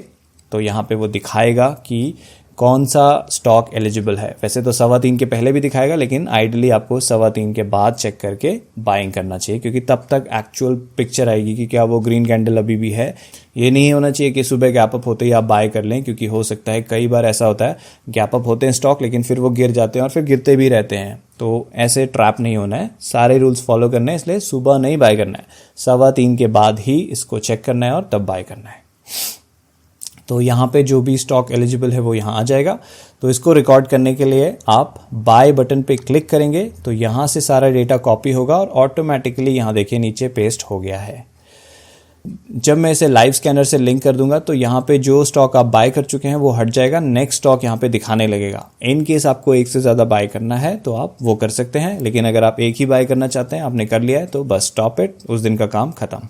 तो यहाँ पे वो दिखाएगा कि कौन सा स्टॉक एलिजिबल है। वैसे तो 3:15 के पहले भी दिखाएगा, लेकिन आइडियली आपको 3:15 के बाद चेक करके बाइंग करना चाहिए, क्योंकि तब तक एक्चुअल पिक्चर आएगी कि क्या वो ग्रीन कैंडल अभी भी है। ये नहीं होना चाहिए कि सुबह गैप अप होते ही आप बाय कर लें, क्योंकि हो सकता है कई बार ऐसा होता है गैप अप होते हैं स्टॉक, लेकिन फिर वो गिर जाते हैं और फिर गिरते भी रहते हैं। तो ऐसे ट्रैप नहीं होना है, सारे रूल्स फॉलो करने हैं, इसलिए सुबह नहीं बाय करना है, 3:15 के बाद ही इसको चेक करना है और तब बाय करना है। तो यहाँ पे जो भी स्टॉक एलिजिबल है वो यहाँ आ जाएगा। तो इसको रिकॉर्ड करने के लिए आप बाय बटन पे क्लिक करेंगे तो यहाँ से सारा डेटा कॉपी होगा और ऑटोमेटिकली यहाँ देखिए नीचे पेस्ट हो गया है। जब मैं इसे लाइव स्कैनर से लिंक कर दूंगा तो यहाँ पे जो स्टॉक आप बाय कर चुके हैं वो हट जाएगा, नेक्स्ट स्टॉक यहाँ पे दिखाने लगेगा। इन केस आपको एक से ज़्यादा बाय करना है तो आप वो कर सकते हैं, लेकिन अगर आप एक ही बाय करना चाहते हैं, आपने कर लिया है तो बस स्टॉप इट, उस दिन का काम खत्म।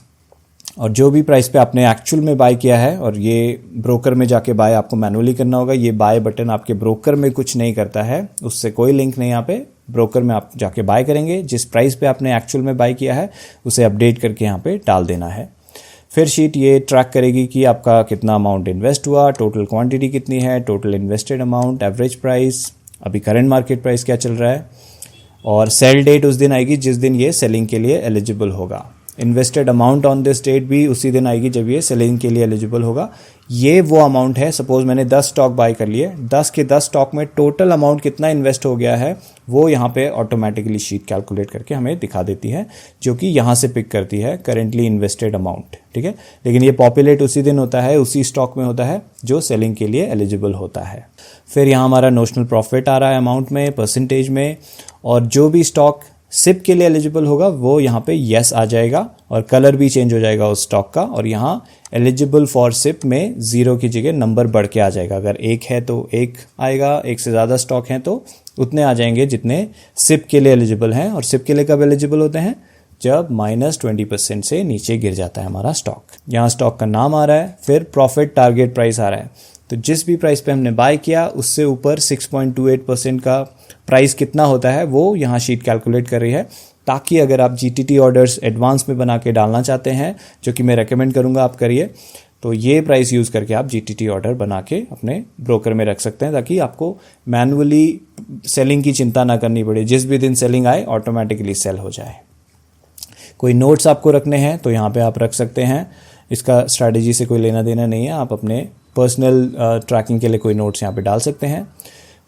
और जो भी प्राइस पे आपने एक्चुअल में बाय किया है, और ये ब्रोकर में जाके बाय आपको मैनुअली करना होगा, ये बाय बटन आपके ब्रोकर में कुछ नहीं करता है, उससे कोई लिंक नहीं। यहाँ पे ब्रोकर में आप जाके बाय करेंगे, जिस प्राइस पे आपने एक्चुअल में बाय किया है उसे अपडेट करके यहाँ पे डाल देना है। फिर शीट ये ट्रैक करेगी कि आपका कितना अमाउंट इन्वेस्ट हुआ, टोटल क्वांटिटी कितनी है, total invested amount, average price, अभी करंट मार्केट प्राइस क्या चल रहा है, और सेल डेट उस दिन आएगी जिस दिन ये सेलिंग के लिए एलिजिबल होगा। Invested amount on this date भी उसी दिन आएगी जब ये सेलिंग के लिए एलिजिबल होगा। ये वो अमाउंट है, सपोज मैंने 10 स्टॉक बाय कर लिए, 10 के 10 स्टॉक में टोटल अमाउंट कितना इन्वेस्ट हो गया है वो यहाँ पे ऑटोमेटिकली शीट कैलकुलेट करके हमें दिखा देती है, जो कि यहाँ से पिक करती है करेंटली इन्वेस्टेड अमाउंट। ठीक है, लेकिन ये पॉपुलेट उसी दिन होता है, उसी स्टॉक में होता है जो सेलिंग के लिए एलिजिबल होता है। फिर यहाँ हमारा नोशनल प्रॉफिट आ रहा है अमाउंट में, परसेंटेज में, और जो भी स्टॉक सिप के लिए एलिजिबल होगा वो यहाँ पे यस आ जाएगा और कलर भी चेंज हो जाएगा उस स्टॉक का, और यहाँ एलिजिबल फॉर सिप में 0 की जगह नंबर बढ़ के आ जाएगा। अगर 1 है तो 1 आएगा, 1 से ज़्यादा स्टॉक हैं तो उतने आ जाएंगे जितने सिप के लिए एलिजिबल हैं। और सिप के लिए कब एलिजिबल होते हैं, जब -20% से नीचे गिर जाता है हमारा स्टॉक। यहाँ स्टॉक का नाम आ रहा है, फिर प्रॉफिट टारगेट प्राइस आ रहा है, तो जिस भी प्राइस पे हमने बाय किया उससे ऊपर 6.28% का प्राइस कितना होता है वो यहाँ शीट कैलकुलेट कर रही है, ताकि अगर आप जीटीटी ऑर्डर्स एडवांस में बना के डालना चाहते हैं, जो कि मैं रेकमेंड करूँगा आप करिए, तो ये प्राइस यूज़ करके आप जीटीटी ऑर्डर बना के अपने ब्रोकर में रख सकते हैं, ताकि आपको मैनुअली सेलिंग की चिंता ना करनी पड़े, जिस भी दिन सेलिंग आए ऑटोमेटिकली सेल हो जाए। कोई नोट्स आपको रखने हैं तो यहाँ पे आप रख सकते हैं, इसका स्ट्रैटेजी से कोई लेना देना नहीं है, आप अपने पर्सनल ट्रैकिंग के लिए कोई नोट्स यहाँ पे डाल सकते हैं।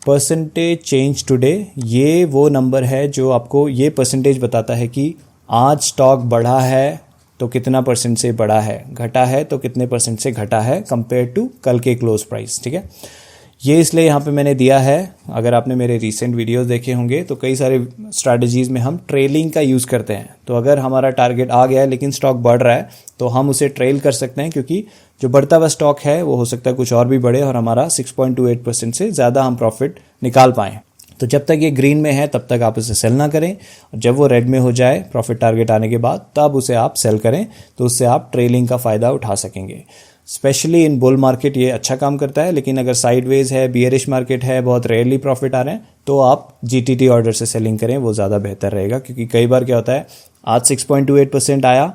परसेंटेज चेंज टुडे, ये वो नंबर है जो आपको ये परसेंटेज बताता है कि आज स्टॉक बढ़ा है तो कितना परसेंट से बढ़ा है, घटा है तो कितने परसेंट से घटा है कंपेयर टू कल के क्लोज प्राइस। ठीक है, ये इसलिए यहाँ पे मैंने दिया है, अगर आपने मेरे रीसेंट वीडियोस देखे होंगे तो कई सारे स्ट्रैटेजीज में हम ट्रेलिंग का यूज़ करते हैं। तो अगर हमारा टारगेट आ गया है लेकिन स्टॉक बढ़ रहा है तो हम उसे ट्रेल कर सकते हैं, क्योंकि जो बढ़ता हुआ स्टॉक है वो हो सकता है कुछ और भी बढ़े और हमारा 6.28% से ज़्यादा हम प्रॉफिट निकाल पाएँ। तो जब तक ये ग्रीन में है तब तक आप उसे सेल ना करें, और जब वो रेड में हो जाए प्रॉफिट टारगेट आने के बाद तब उसे आप सेल करें, तो उससे आप ट्रेलिंग का फ़ायदा उठा सकेंगे। स्पेशली इन बुल मार्केट ये अच्छा काम करता है, लेकिन अगर साइडवेज है, बियरिश मार्केट है, बहुत रेयरली प्रॉफिट आ रहे हैं, तो आप जीटीटी ऑर्डर से सेलिंग करें, वो ज़्यादा बेहतर रहेगा। क्योंकि कई बार क्या होता है, आज 6.28% आया,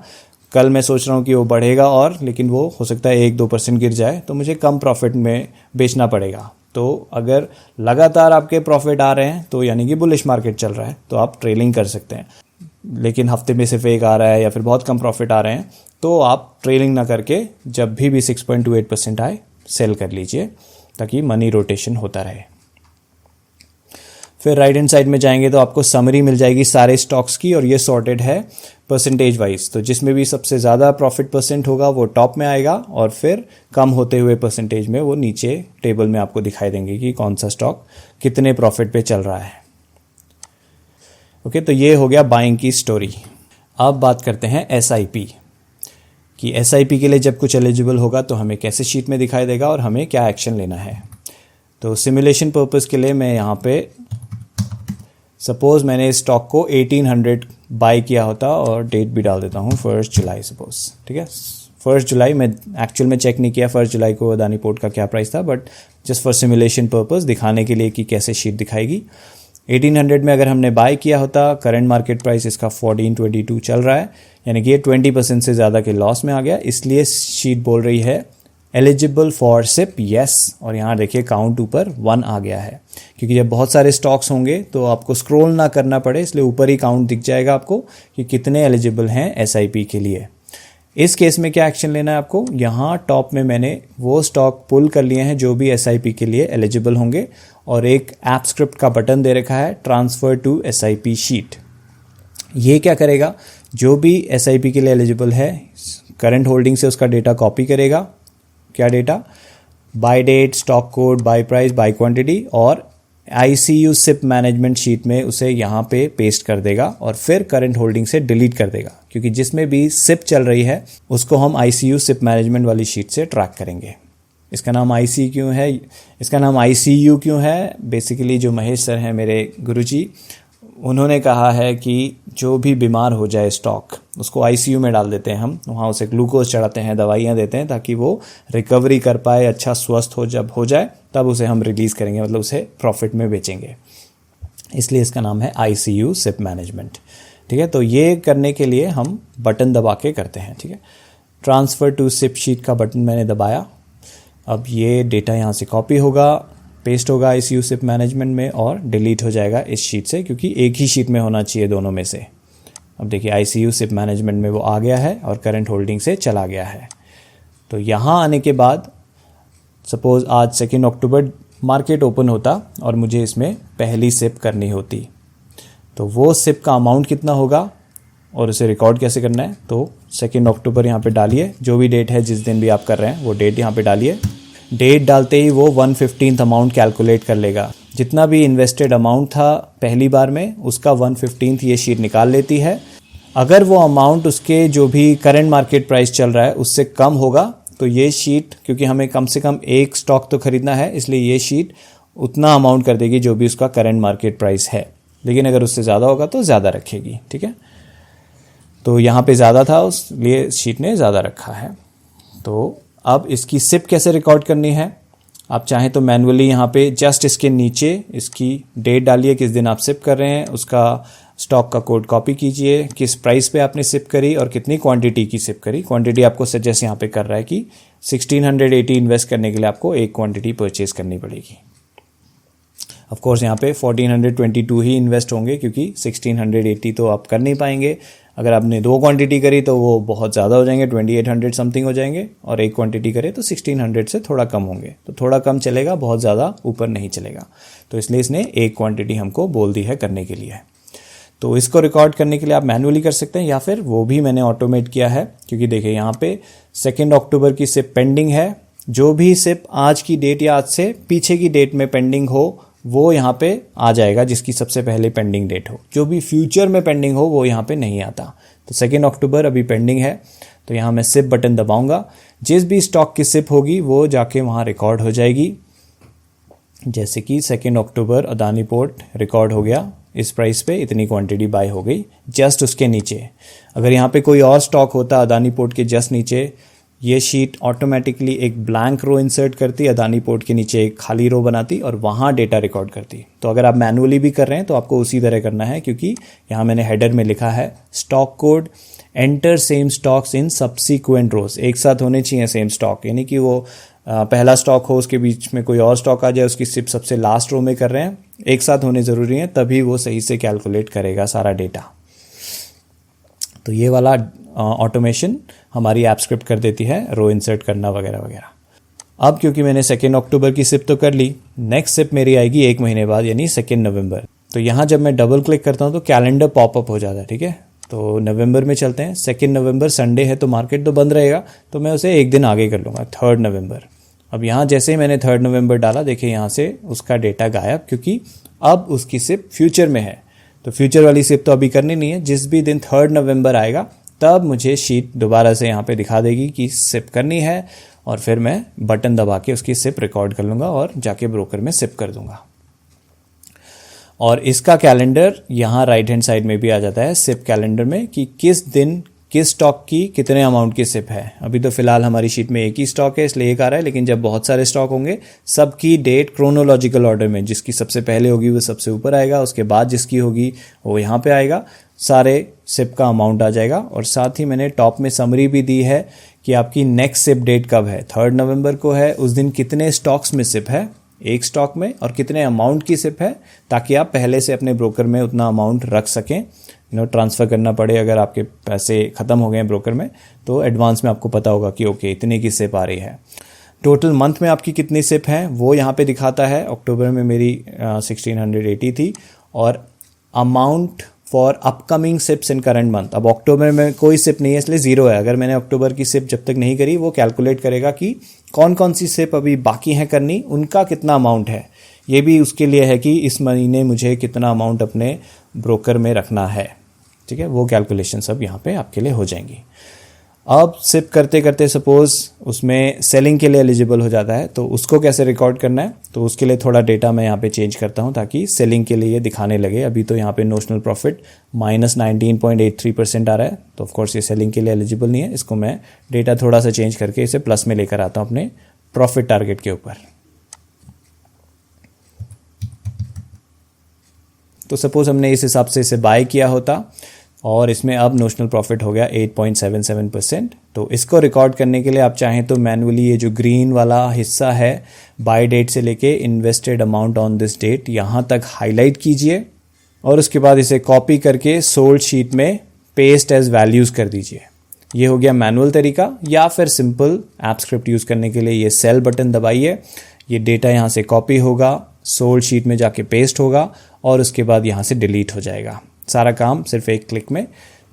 कल मैं सोच रहा हूँ कि वो बढ़ेगा और, लेकिन वो हो सकता है 1-2% गिर जाए, तो मुझे कम प्रॉफिट में बेचना पड़ेगा। तो अगर लगातार आपके प्रॉफिट आ रहे हैं तो यानी कि बुलिश मार्केट चल रहा है, तो आप ट्रेलिंग कर सकते हैं। लेकिन हफ्ते में सिर्फ एक आ रहा है या फिर बहुत कम प्रॉफिट आ रहे हैं, तो आप ट्रेलिंग ना करके जब भी 6.28% आए सेल कर लीजिए, ताकि मनी रोटेशन होता रहे। फिर राइट हैंड साइड में जाएंगे तो आपको समरी मिल जाएगी सारे स्टॉक्स की, और ये सॉर्टेड है परसेंटेज वाइज। तो जिसमें भी सबसे ज़्यादा प्रॉफिट परसेंट होगा वो टॉप में आएगा, और फिर कम होते हुए परसेंटेज में वो नीचे टेबल में आपको दिखाई देंगे कि कौन सा स्टॉक कितने प्रॉफिट पे चल रहा है। ओके, तो ये हो गया बाइंग की स्टोरी। अब बात करते हैं SIP कि SIP के लिए जब कुछ एलिजिबल होगा तो हमें कैसे शीट में दिखाई देगा और हमें क्या एक्शन लेना है। तो सिमुलेशन पर्पस के लिए मैं यहाँ पे सपोज मैंने इस स्टॉक को 1800 बाय किया होता, और डेट भी डाल देता हूँ 1 जुलाई सपोज, ठीक है। 1 जुलाई में एक्चुअल में चेक नहीं किया 1 जुलाई को अदानी पोर्ट का क्या प्राइस था, but just for simulation purpose दिखाने के लिए कि कैसे शीट दिखाएगी। 1800 में अगर हमने बाय किया होता, करंट मार्केट प्राइस इसका 1422 चल रहा है, यानी कि ये 20% से ज़्यादा के लॉस में आ गया। इसलिए शीट बोल रही है एलिजिबल फॉर सिप यस, और यहाँ देखिए काउंट ऊपर 1 आ गया है, क्योंकि जब बहुत सारे स्टॉक्स होंगे तो आपको स्क्रॉल ना करना पड़े, इसलिए ऊपर ही काउंट दिख जाएगा आपको कि कितने एलिजिबल हैं एसआईपी के लिए। इस केस में क्या एक्शन लेना है आपको, यहाँ टॉप में मैंने वो स्टॉक पुल कर लिए हैं जो भी एसआईपी के लिए एलिजिबल होंगे, और एक ऐप स्क्रिप्ट का बटन दे रखा है ट्रांसफर टू एसआईपी शीट। ये क्या करेगा, जो भी एसआईपी के लिए एलिजिबल है करंट होल्डिंग से उसका डेटा कॉपी करेगा। क्या data, buy date, stock code, buy price, buy quantity, और आईसीयू सिप मैनेजमेंट शीट में उसे यहाँ पे पेस्ट कर देगा, और फिर करंट होल्डिंग से डिलीट कर देगा, क्योंकि जिसमें भी सिप चल रही है उसको हम आईसीयू सिप मैनेजमेंट वाली शीट से ट्रैक करेंगे। इसका नाम आईसी क्यों है, इसका नाम आईसीयू क्यों है, बेसिकली जो महेश सर हैं मेरे गुरुजी, उन्होंने कहा है कि जो भी बीमार हो जाए स्टॉक उसको आईसीयू में डाल देते हैं हम, वहाँ उसे ग्लूकोज चढ़ाते हैं, दवाइयाँ देते हैं ताकि वो रिकवरी कर पाए, अच्छा स्वस्थ हो, जब हो जाए तब उसे हम रिलीज़ करेंगे, मतलब उसे प्रॉफिट में बेचेंगे। इसलिए इसका नाम है आईसीयू सिप मैनेजमेंट, ठीक है। तो ये करने के लिए हम बटन दबा के करते हैं, ठीक है। ट्रांसफ़र टू सिप शीट का बटन मैंने दबाया, अब ये डेटा यहाँ से कॉपी होगा, पेस्ट होगा आईसीयू सिप मैनेजमेंट में, और डिलीट हो जाएगा इस शीट से, क्योंकि एक ही शीट में होना चाहिए दोनों में से। अब देखिए आईसीयू सिप मैनेजमेंट में वो आ गया है और करंट होल्डिंग से चला गया है। तो यहाँ आने के बाद सपोज आज 2 अक्टूबर मार्केट ओपन होता और मुझे इसमें पहली सिप करनी होती, तो वो सिप का अमाउंट कितना होगा और उसे रिकॉर्ड कैसे करना है, तो 2 अक्टूबर यहाँ पे डालिए, जो भी डेट है जिस दिन भी आप कर रहे हैं वो डेट यहाँ पे डालिए। डेट डालते ही वो 1/15 अमाउंट कैलकुलेट कर लेगा, जितना भी इन्वेस्टेड अमाउंट था पहली बार में उसका 1/15 ये शीट निकाल लेती है। अगर वो अमाउंट उसके जो भी करंट मार्केट प्राइस चल रहा है उससे कम होगा तो ये शीट, क्योंकि हमें कम से कम एक स्टॉक तो खरीदना है, इसलिए ये शीट उतना अमाउंट कर देगी जो भी उसका करंट मार्केट प्राइस है, लेकिन अगर उससे ज़्यादा होगा तो ज़्यादा रखेगी, ठीक है। तो यहाँ पे ज़्यादा था उसलिए शीट ने ज़्यादा रखा है। तो अब इसकी सिप कैसे रिकॉर्ड करनी है, आप चाहें तो मैनुअली यहाँ पे जस्ट इसके नीचे इसकी डेट डालिए, किस दिन आप सिप कर रहे हैं, उसका स्टॉक का कोड कॉपी कीजिए, किस प्राइस पे आपने सिप करी और कितनी क्वांटिटी की सिप करी। क्वांटिटी आपको सजेस्ट यहाँ पे कर रहा है कि 1680 इन्वेस्ट करने के लिए आपको एक क्वांटिटी परचेज करनी पड़ेगी। ऑफ कोर्स यहाँ पे 1422 ही इन्वेस्ट होंगे, क्योंकि 1680 तो आप कर नहीं पाएंगे। अगर आपने 2 क्वांटिटी करी तो वो बहुत ज़्यादा हो जाएंगे, 2800 समथिंग हो जाएंगे, और एक क्वांटिटी करे तो 1600 से थोड़ा कम होंगे, तो थोड़ा कम चलेगा, बहुत ज़्यादा ऊपर नहीं चलेगा। तो इसलिए इसने एक क्वांटिटी हमको बोल दी है करने के लिए। तो इसको रिकॉर्ड करने के लिए आप मैनुअली कर सकते हैं, या फिर वो भी मैंने ऑटोमेट किया है, क्योंकि देखिए यहाँ पे 2 अक्टूबर की सिप पेंडिंग है। जो भी सिप आज की डेट या आज से पीछे की डेट में पेंडिंग हो वो यहाँ पे आ जाएगा, जिसकी सबसे पहले पेंडिंग डेट हो। जो भी फ्यूचर में पेंडिंग हो वो यहाँ पे नहीं आता। तो 2 अक्टूबर अभी पेंडिंग है, तो यहाँ मैं सिप बटन दबाऊंगा, जिस भी स्टॉक की सिप होगी वो जाके वहाँ रिकॉर्ड हो जाएगी। जैसे कि 2 अक्टूबर अदानी पोर्ट रिकॉर्ड हो गया, इस प्राइस पे इतनी क्वांटिटी बाय हो गई। जस्ट उसके नीचे अगर यहाँ पे कोई और स्टॉक होता अदानी पोर्ट के जस्ट नीचे, ये शीट ऑटोमेटिकली एक ब्लैंक रो इंसर्ट करती, अदानी पोर्ट के नीचे एक खाली रो बनाती और वहाँ डेटा रिकॉर्ड करती। तो अगर आप मैनुअली भी कर रहे हैं तो आपको उसी तरह करना है, क्योंकि यहाँ मैंने हेडर में लिखा है stock code enter same stocks in subsequent rows. एक साथ होने चाहिए सेम स्टॉक, यानी कि वो पहला स्टॉक हो उसके बीच में कोई और स्टॉक आ जाए, उसकी सिप सबसे लास्ट रो में कर रहे हैं, एक साथ होने ज़रूरी है, तभी वो सही से कैलकुलेट करेगा सारा डेटा। तो ये वाला ऑटोमेशन हमारी ऐप स्क्रिप्ट कर देती है, रो इंसर्ट करना वगैरह वगैरह। अब क्योंकि मैंने 2 अक्टूबर की सिप तो कर ली, नेक्स्ट सिप मेरी आएगी 1 महीने बाद, यानी 2 नवंबर। तो यहाँ जब मैं डबल क्लिक करता हूँ तो कैलेंडर पॉपअप हो जाता है, ठीक है। तो नवंबर में चलते हैं। 2 नवंबर संडे है तो मार्केट तो बंद रहेगा, तो मैं उसे एक दिन आगे कर लूँगा, 3 नवंबर। अब यहाँ जैसे ही मैंने 3 नवंबर डाला, देखिए यहाँ से उसका डेटा गायब, क्योंकि अब उसकी सिप फ्यूचर में है। तो फ्यूचर वाली सिप तो अभी करनी नहीं है, जिस भी दिन 3 नवंबर आएगा तब मुझे शीट दोबारा से यहाँ पे दिखा देगी कि सिप करनी है, और फिर मैं बटन दबा के उसकी सिप रिकॉर्ड कर लूँगा और जाके ब्रोकर में सिप कर दूँगा। और इसका कैलेंडर यहाँ राइट हैंड साइड में भी आ जाता है सिप कैलेंडर में कि किस दिन किस स्टॉक की कितने अमाउंट की सिप है। अभी तो फिलहाल हमारी शीट में एक ही स्टॉक है इसलिए एक आ रहा है, लेकिन जब बहुत सारे स्टॉक होंगे सबकी डेट क्रोनोलॉजिकल ऑर्डर में, जिसकी सबसे पहले होगी वो सबसे ऊपर आएगा, उसके बाद जिसकी होगी वो यहाँ पे आएगा, सारे सिप का अमाउंट आ जाएगा। और साथ ही मैंने टॉप में समरी भी दी है कि आपकी नेक्स्ट सिप डेट कब है, 3 नवंबर को है, उस दिन कितने स्टॉक्स में सिप है एक स्टॉक में और कितने अमाउंट की सिप है, ताकि आप पहले से अपने ब्रोकर में उतना अमाउंट रख सकें। ट्रांसफ़र करना पड़े अगर आपके पैसे ख़त्म हो गए हैं ब्रोकर में, तो एडवांस में आपको पता होगा कि ओके इतने की सिप आ रही है। टोटल मंथ में आपकी कितनी सिप है वो यहाँ पे दिखाता है। अक्टूबर में मेरी 1680 थी और amount for upcoming SIPs in current month. अब अक्टूबर में कोई सिप नहीं है इसलिए ज़ीरो है। अगर मैंने अक्टूबर की सिप जब तक नहीं करी वो कैलकुलेट करेगा कि कौन कौन सी सिप अभी बाकी हैं करनी, उनका कितना अमाउंट है। ये भी उसके लिए है कि इस महीने मुझे कितना अमाउंट अपने ब्रोकर में रखना है, ठीक है। वो कैलकुलेशन सब यहाँ पे आपके लिए हो जाएंगी। अब सिप करते करते सपोज उसमें सेलिंग के लिए एलिजिबल हो जाता है, तो उसको कैसे रिकॉर्ड करना है, तो उसके लिए थोड़ा डेटा मैं यहाँ पे चेंज करता हूँ ताकि सेलिंग के लिए ये दिखाने लगे। अभी तो यहाँ पे नोशनल प्रॉफिट -19.83% आ रहा है, तो ऑफकोर्स ये सेलिंग के लिए एलिजिबल नहीं है। इसको मैं डेटा थोड़ा सा चेंज करके इसे प्लस में लेकर आता हूँ अपने प्रॉफिट टारगेट के ऊपर। तो सपोज हमने इस हिसाब से इसे बाय किया होता और इसमें अब नोशनल प्रॉफिट हो गया 8.77%। तो इसको रिकॉर्ड करने के लिए आप चाहें तो मैनुअली ये जो ग्रीन वाला हिस्सा है बाय डेट से लेके invested amount on this date यहाँ तक हाईलाइट कीजिए और उसके बाद इसे कॉपी करके सोल्ड शीट में पेस्ट एज वैल्यूज कर दीजिए। ये हो गया मैनुअल तरीका। या फिर सिंपल ऐप स्क्रिप्ट यूज़ करने के लिए ये सेल बटन दबाइए, ये डेटा यहाँ से कॉपी होगा, सोल्ड शीट में जाके पेस्ट होगा और उसके बाद यहाँ से डिलीट हो जाएगा। सारा काम सिर्फ एक क्लिक में।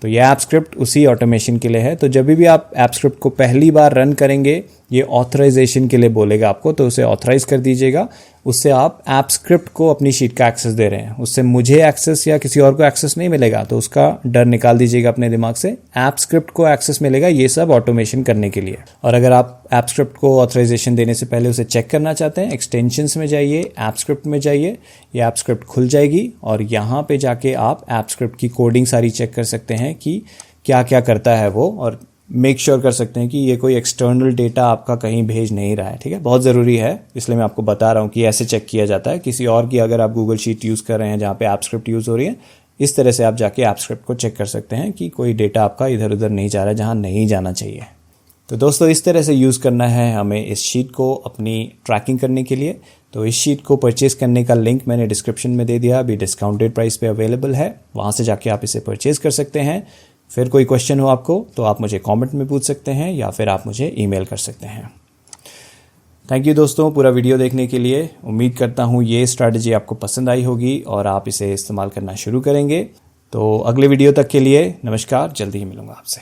तो ये ऐप स्क्रिप्ट उसी ऑटोमेशन के लिए है। तो जब भी आप ऐप स्क्रिप्ट को पहली बार रन करेंगे ये ऑथराइजेशन के लिए बोलेगा आपको, तो उसे ऑथराइज कर दीजिएगा। उससे आप ऐप स्क्रिप्ट को अपनी शीट का एक्सेस दे रहे हैं, उससे मुझे एक्सेस या किसी और को एक्सेस नहीं मिलेगा, तो उसका डर निकाल दीजिएगा अपने दिमाग से। ऐप स्क्रिप्ट को एक्सेस मिलेगा ये सब ऑटोमेशन करने के लिए। और अगर आप ऐप स्क्रिप्ट को ऑथराइजेशन देने से पहले उसे चेक करना चाहते हैं, एक्सटेंशंस में जाइए, ऐप स्क्रिप्ट में जाइए, ये ऐप स्क्रिप्ट खुल जाएगी और यहाँ पे जाके आप ऐप स्क्रिप्ट की कोडिंग सारी चेक कर सकते हैं कि क्या क्या करता है वो, और मेक श्योर कर सकते हैं कि ये कोई एक्सटर्नल डेटा आपका कहीं भेज नहीं रहा है, ठीक है। बहुत ज़रूरी है, इसलिए मैं आपको बता रहा हूँ कि ऐसे चेक किया जाता है। किसी और की अगर आप गूगल शीट यूज़ कर रहे हैं जहाँ पे ऐप स्क्रिप्ट यूज़ हो रही है, इस तरह से आप जाके ऐप स्क्रिप्ट को चेक कर सकते हैं कि कोई डेटा आपका इधर उधर नहीं जा रहा है जहाँ नहीं जाना चाहिए। तो दोस्तों इस तरह से यूज़ करना है हमें इस शीट को अपनी ट्रैकिंग करने के लिए। तो इस शीट को परचेज़ करने का लिंक मैंने डिस्क्रिप्शन में दे दिया, अभी डिस्काउंटेड प्राइस पे अवेलेबल है, वहाँ से जाके आप इसे परचेज़ कर सकते हैं। फिर कोई क्वेश्चन हो आपको तो आप मुझे कमेंट में पूछ सकते हैं या फिर आप मुझे ईमेल कर सकते हैं। थैंक यू दोस्तों पूरा वीडियो देखने के लिए। उम्मीद करता हूँ ये स्ट्रैटेजी आपको पसंद आई होगी और आप इसे इस्तेमाल करना शुरू करेंगे। तो अगले वीडियो तक के लिए नमस्कार, जल्दी ही मिलूंगा आपसे।